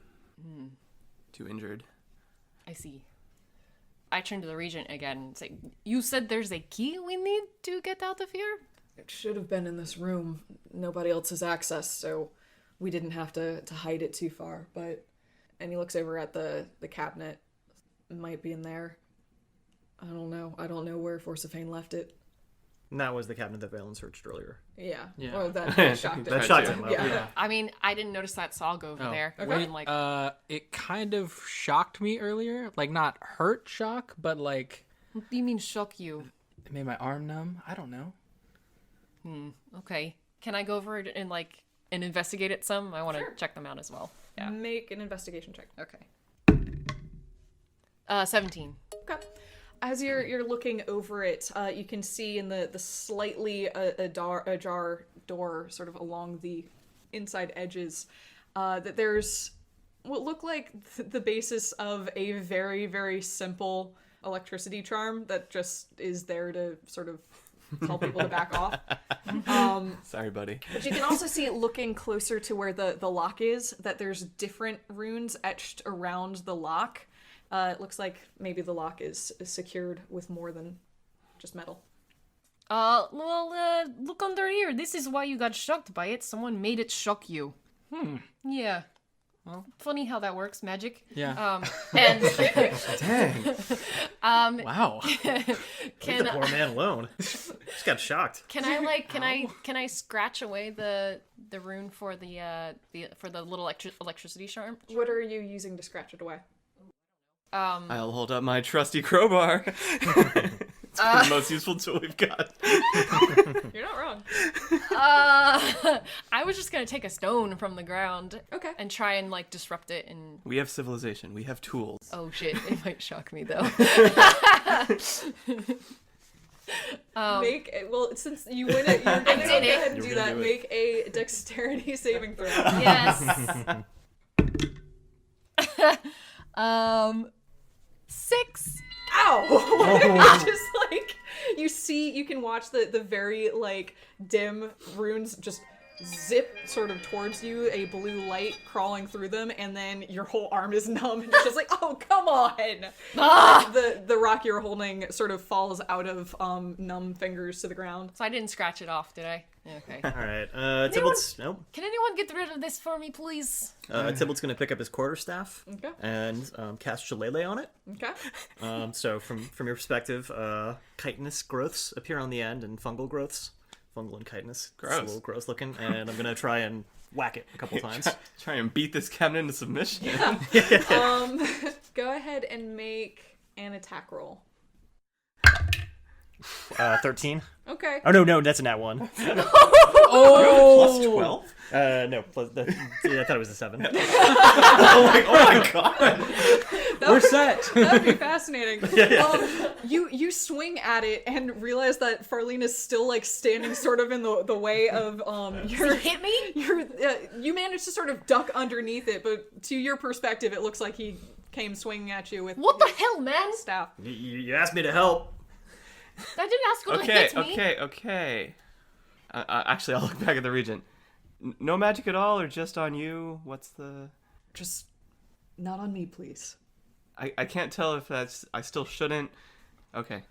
Too injured.
I see. I turn to the Regent again and say, you said there's a key we need to get out of here?
It should have been in this room. Nobody else has access, so we didn't have to hide it too far. But, and he looks over at the cabinet. It might be in there. I don't know. I don't know where Force of Fane left it.
And that was the cabinet that Valen searched earlier.
Yeah.
Yeah.
Or that shocked him.
That shocked him.
Yeah.
I mean, I didn't notice that, so I'll go over there.
Okay.
And, like,
It kind of shocked me earlier. Like, not hurt shock, but like...
what do you mean shock you?
It made my arm numb. I don't know.
Okay. Can I go over it and investigate it some? I want to check them out as well. Yeah.
Make an investigation check.
Okay. 17.
Okay. As you're looking over it, you can see in the slightly ajar door, sort of along the inside edges, that there's what look like the basis of a very, very simple electricity charm that just is there to sort of tell people to back off.
Sorry, buddy.
But you can also see it looking closer to where the lock is, that there's different runes etched around the lock. It looks like maybe the lock is secured with more than just metal.
Look under here. This is why you got shocked by it. Someone made it shock you. Yeah.
Well.
Funny how that works, magic.
Yeah.
And
Dang.
Wow.
Leave the poor man alone. Just got shocked.
Can I scratch away the rune for the little electricity charm?
What are you using to scratch it away?
I'll hold up my trusty crowbar. It's the most useful tool we've got.
You're not wrong.
I was just gonna take a stone from the ground,
Okay.
and try and like disrupt it. And
We have civilization. We have tools.
oh shit, it might shock me though.
Since you win it, you're gonna go
did it.
ahead and
You're
do
gonna
that.
do it.
Make a dexterity saving throw.
Yes. 6.
Ow! Just like you can watch the very like dim runes just zip sort of towards you, a blue light crawling through them, and then your whole arm is numb, and it's just like, oh come on! The rock you're holding sort of falls out of numb fingers to the ground.
So I didn't scratch it off, did I? Okay.
All right. Tybalt's nope.
Can anyone get rid of this for me, please?
Tybalt's gonna pick up his quarterstaff
Okay.
and cast Shillelagh on it.
Okay.
So from your perspective, chitinous growths appear on the end, and fungal growths, fungal and chitinous.
Gross.
It's a little gross looking, and I'm gonna try and whack it a couple times.
Try and beat this cabinet into submission.
Go ahead and make an attack roll.
13.
Okay.
Oh no, that's a nat 1.
Plus 12?
No, I thought it was a 7.
Oh my god!
We're set.
That'd be fascinating. You swing at it and realize that Farlina's still like standing sort of in the way of your.
Hit me?
You managed to sort of duck underneath it, but to your perspective, it looks like he came swinging at you with
What the hell, man?
staff.
You asked me to help.
I didn't ask you to hit me.
Okay. Actually, I'll look back at the Regent. No magic at all, or just on you? What's the...
Just not on me, please.
I can't tell if that's... I still shouldn't. Okay.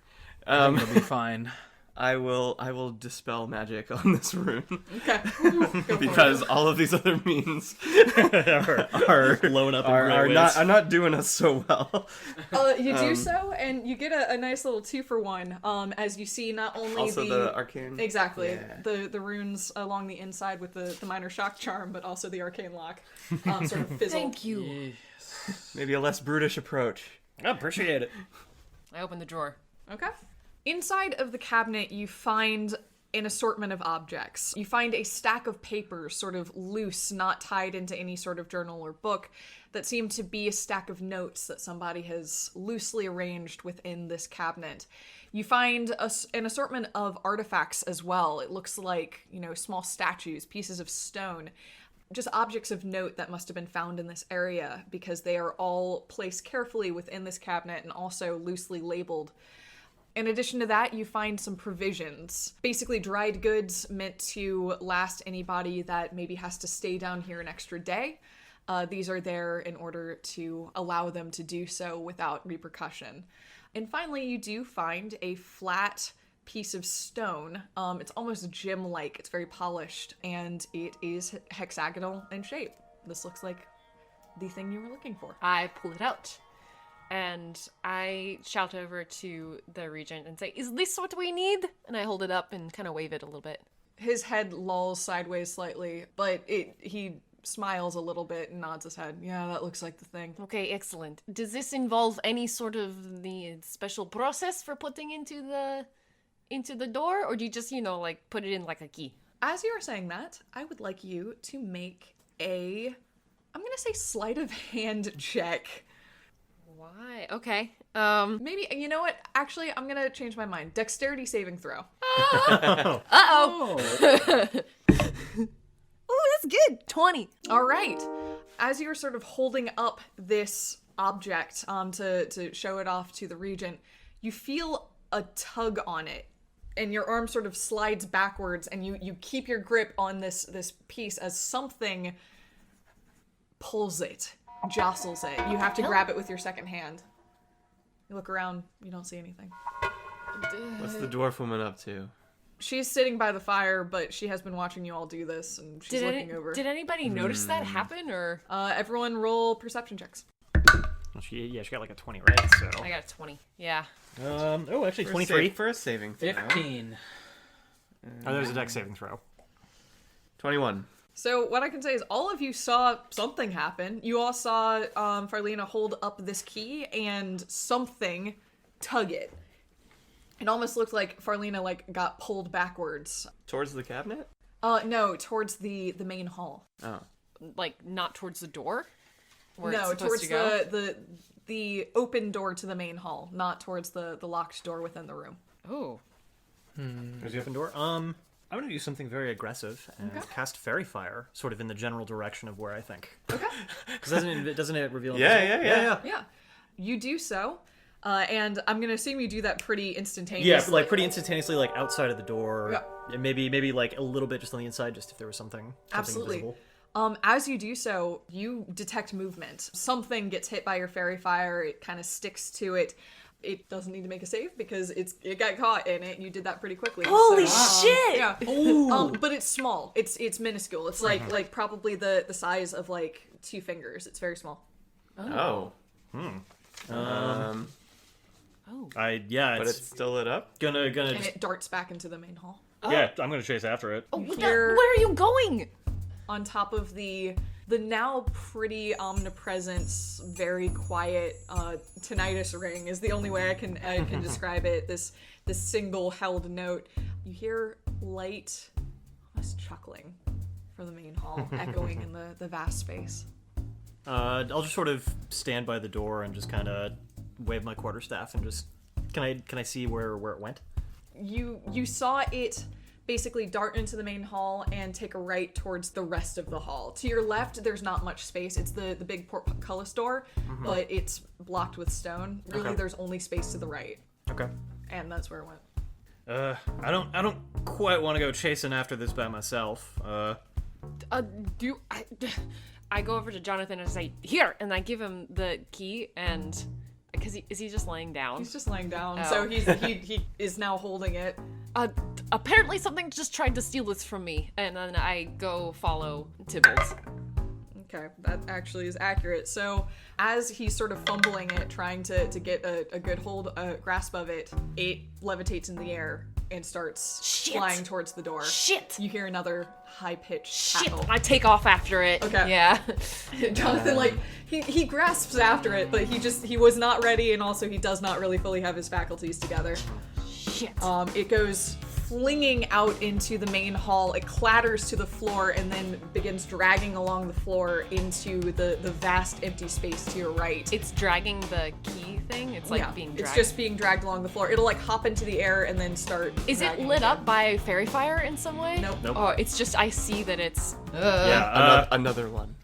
It'll be fine.
I will dispel magic on this rune.
Okay. Go for
Because all of these other means
are blown up in
are not doing us so well.
You do so, and you get a nice little 2-for-1. As you see, not only
Also the arcane.
exactly
Yeah.
the runes along the inside with the minor shock charm, but also the arcane lock sort of fizzle.
Thank you.
Maybe a less brutish approach.
I appreciate it.
I opened the drawer.
Okay. Inside of the cabinet, you find an assortment of objects. You find a stack of papers, sort of loose, not tied into any sort of journal or book, that seem to be a stack of notes that somebody has loosely arranged within this cabinet. You find an assortment of artifacts as well. It looks like, small statues, pieces of stone, just objects of note that must have been found in this area, because they are all placed carefully within this cabinet and also loosely labeled. In addition to that, you find some provisions, basically dried goods meant to last anybody that maybe has to stay down here an extra day. These are there in order to allow them to do so without repercussion. And finally, you do find a flat piece of stone. It's almost gem-like. It's very polished, and it is hexagonal in shape. This looks like the thing you were looking for.
I pull it out. And I shout over to the Regent and say, "Is this what we need?" And I hold it up and kind of wave it a little bit.
His head lolls sideways slightly, but he smiles a little bit and nods his head. Yeah, that looks like the thing.
Okay, excellent. Does this involve any sort of the special process for putting into the door? Or do you just, put it in like a key?
As you are saying that, I would like you to make I'm gonna say sleight of hand check.
Why? Okay.
Maybe, you know what? Actually, I'm gonna change my mind. Dexterity saving throw.
Uh-oh. Oh, that's good. 20.
All right. As you're sort of holding up this object to show it off to the Regent, you feel a tug on it, and your arm sort of slides backwards, and you keep your grip on this piece as something pulls it, jostles it. You have to grab it with your second hand. You look around, you don't see anything.
What's the dwarf woman up to?
She's sitting by the fire, but she has been watching you all do this, and she's looking over.
Did anybody notice that happen, or?
Everyone roll perception checks.
Well, she got like a 20, right? So.
I got a 20. Yeah.
Actually 23.
For a saving throw.
15.
Oh, there's a dex saving throw.
21.
So what I can say is all of you saw something happen. You all saw Farlina hold up this key and something tug it. It almost looked like Farlina got pulled backwards.
Towards the cabinet?
No, towards the main hall.
Oh.
Like, not towards the door? Where
No,
it's
towards
supposed to go?
the open door to the main hall, not towards the locked door within the room.
Oh.
There's the open door. I'm gonna do something very aggressive and cast Fairy Fire, sort of in the general direction of where I think. Okay. Because doesn't it reveal?
Yeah.
Yeah. You do so. And I'm gonna assume you do that pretty instantaneously.
Yeah, like pretty instantaneously, like outside of the door.
Yeah.
And maybe like a little bit just on the inside, just if there was something
Absolutely.
visible.
As you do so, you detect movement. Something gets hit by your fairy fire. It kind of sticks to it. It doesn't need to make a save because it got caught in it. You did that pretty quickly.
Holy
so,
shit!
Yeah. But it's small. It's minuscule. It's like probably the size of like 2 fingers. It's very small.
Oh.
Oh.
But it's still lit up?
Gonna
And it darts back into the main hall.
yeah, I'm gonna chase after it.
Oh,
Here-
where are you going?
On top of the now pretty omnipresent, very quiet tinnitus ring is the only way I can describe it. This single held note. You hear light, almost chuckling from the main hall, echoing in the vast space.
I'll just sort of stand by the door and just kind of wave my quarterstaff and just can I see where it went?
You saw it basically dart into the main hall and take a right towards the rest of the hall. To your left, there's not much space. It's the big portcullis door, but it's blocked with stone. Really,
Okay.
there's only space to the right,
Okay.
and that's where it went.
I don't quite want to go chasing after this by myself.
I go over to Jonathan and say, "Here," and I give him the key, and because is he just laying down?
He's just laying down,
Oh.
so he is now holding it.
Apparently something just tried to steal this from me, and then I go follow Tybalt.
Okay, that actually is accurate. So as he's sort of fumbling it, trying to get a good grasp of it, it levitates in the air and starts flying towards the door.
Shit!
You hear another high-pitched
Shit!
cackle.
I take off after it.
Okay.
Yeah.
Jonathan, he grasps after it, but he was not ready, and also he does not really fully have his faculties together.
Shit.
It goes flinging out into the main hall. It clatters to the floor and then begins dragging along the floor into the vast empty space to your right.
It's dragging the key thing. It's like being dragged.
It's just being dragged along the floor. It'll hop into the air and then start.
Is it
dragging
lit
again.
up by fairy fire in some way?
Nope.
Nope.
Oh, it's just I see that it's.
Another one.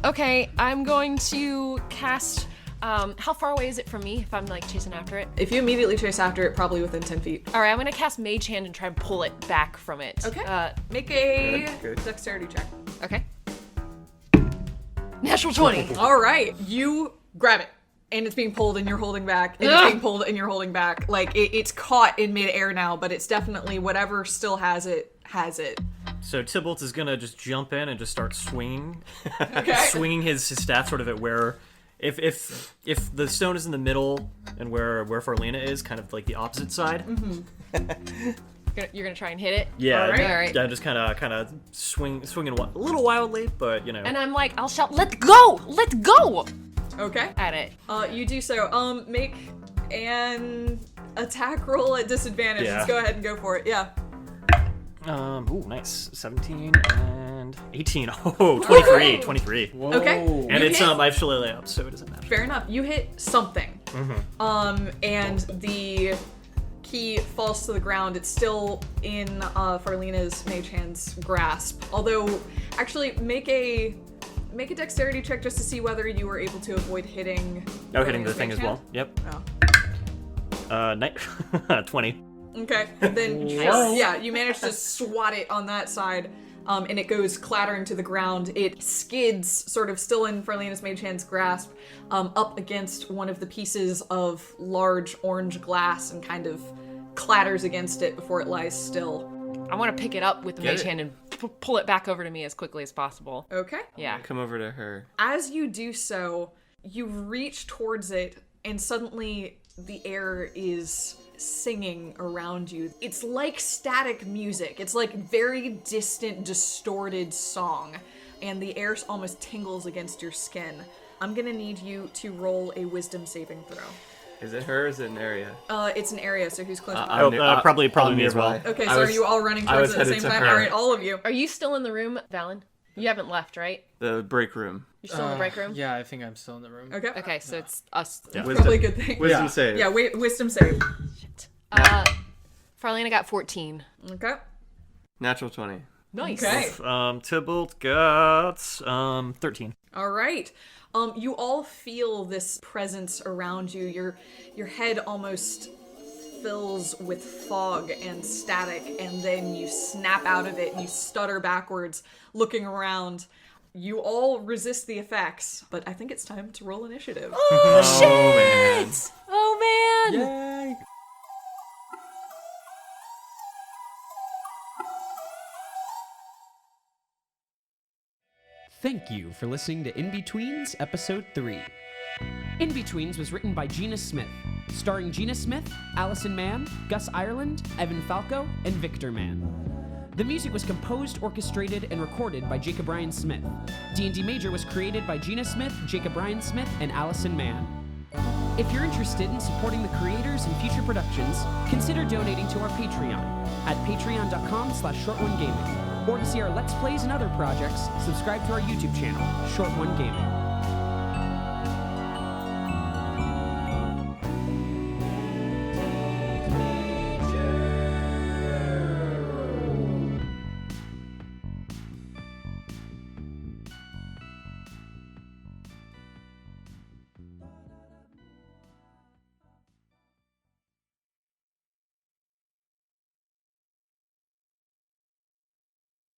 Okay, I'm going to cast. How far away is it from me if I'm chasing after it?
If you immediately chase after it, probably within 10 feet.
All right, I'm gonna cast Mage Hand and try and pull it back from it.
Okay. Make a
Good.
dexterity check.
Okay. Natural 20.
All right, you grab it, and it's being pulled, and you're holding back, and it's being pulled, and you're holding back. It's caught in midair now, but it's definitely whatever still has it.
So Tybalt is gonna just jump in and just start swinging,
Okay.
swinging his staff sort of at where, if the stone is in the middle and where Farlina is, kind of like the opposite side.
You're gonna try and hit it.
Yeah,
All right.
All right.
yeah, just kind of swinging a little wildly, but you know.
And I'm like, I'll shout, "Let go! Let go!"
Okay.
At it.
You do so. Make an attack roll at disadvantage.
Yeah.
Let's go ahead and go for it. Yeah.
Ooh, nice. 17 and 18. Oh, 23.
Alright.
23.
Whoa.
Okay.
And
You
it's
hit.
I have shillelagh up, so it doesn't matter.
Fair enough. You hit something. And the key falls to the ground. It's still in Farlina's mage hand's grasp. Although, actually, make a dexterity check just to see whether you were able to avoid hitting.
Oh, hitting the
Farlina's
thing
mage
as well.
hand.
Yep.
Oh.
20.
Okay. Then you manage to swat it on that side. And it goes clattering to the ground. It skids, sort of still in Farlina's mage hand's grasp, up against one of the pieces of large orange glass and kind of clatters against it before it lies still.
I want to pick it up with the
Get
mage
it.
hand and pull it back over to me as quickly as possible.
Okay.
Yeah.
Come over to her.
As you do so, you reach towards it, and suddenly the air is singing around you. It's like static music. It's like very distant, distorted song, and the air almost tingles against your skin. I'm gonna need you to roll a wisdom saving throw.
Is it her or is it an area?
It's an area, so who's close to
I'm
you?
Probably
I'm
me as well.
nearby.
Okay,
I
so
was-
are you all running
I
towards
was
it at the
headed
same
to
time?
her.
Alright, all of you.
Are you still in the room, Valen? You haven't left, right?
The break room.
You're still in the break room?
Yeah, I think I'm still in the room.
Okay.
Okay, so it's us.
Probably a good thing.
Wisdom
Yeah.
save.
Yeah, wisdom save.
Farlina got 14.
Okay.
Natural 20.
Nice.
Okay.
Tybalt got 13.
All right. You all feel this presence around you. Your head almost fills with fog and static, and then you snap out of it and you stutter backwards, looking around. You all resist the effects, but I think it's time to roll initiative.
Oh,
man.
shit! Oh, man!
Yay!
Thank you for listening to In-Betweens Episode 3. In-Betweens was written by Gina Smith, starring Gina Smith, Allison Mann, Gus Ireland, Evan Falco, and Victor Mann. The music was composed, orchestrated, and recorded by Jacob Ryan Smith. D&D Major was created by Gina Smith, Jacob Ryan Smith, and Allison Mann. If you're interested in supporting the creators and future productions, consider donating to our Patreon at patreon.com/ShortOneGaming. Or to see our Let's Plays and other projects, subscribe to our YouTube channel, ShortOneGaming.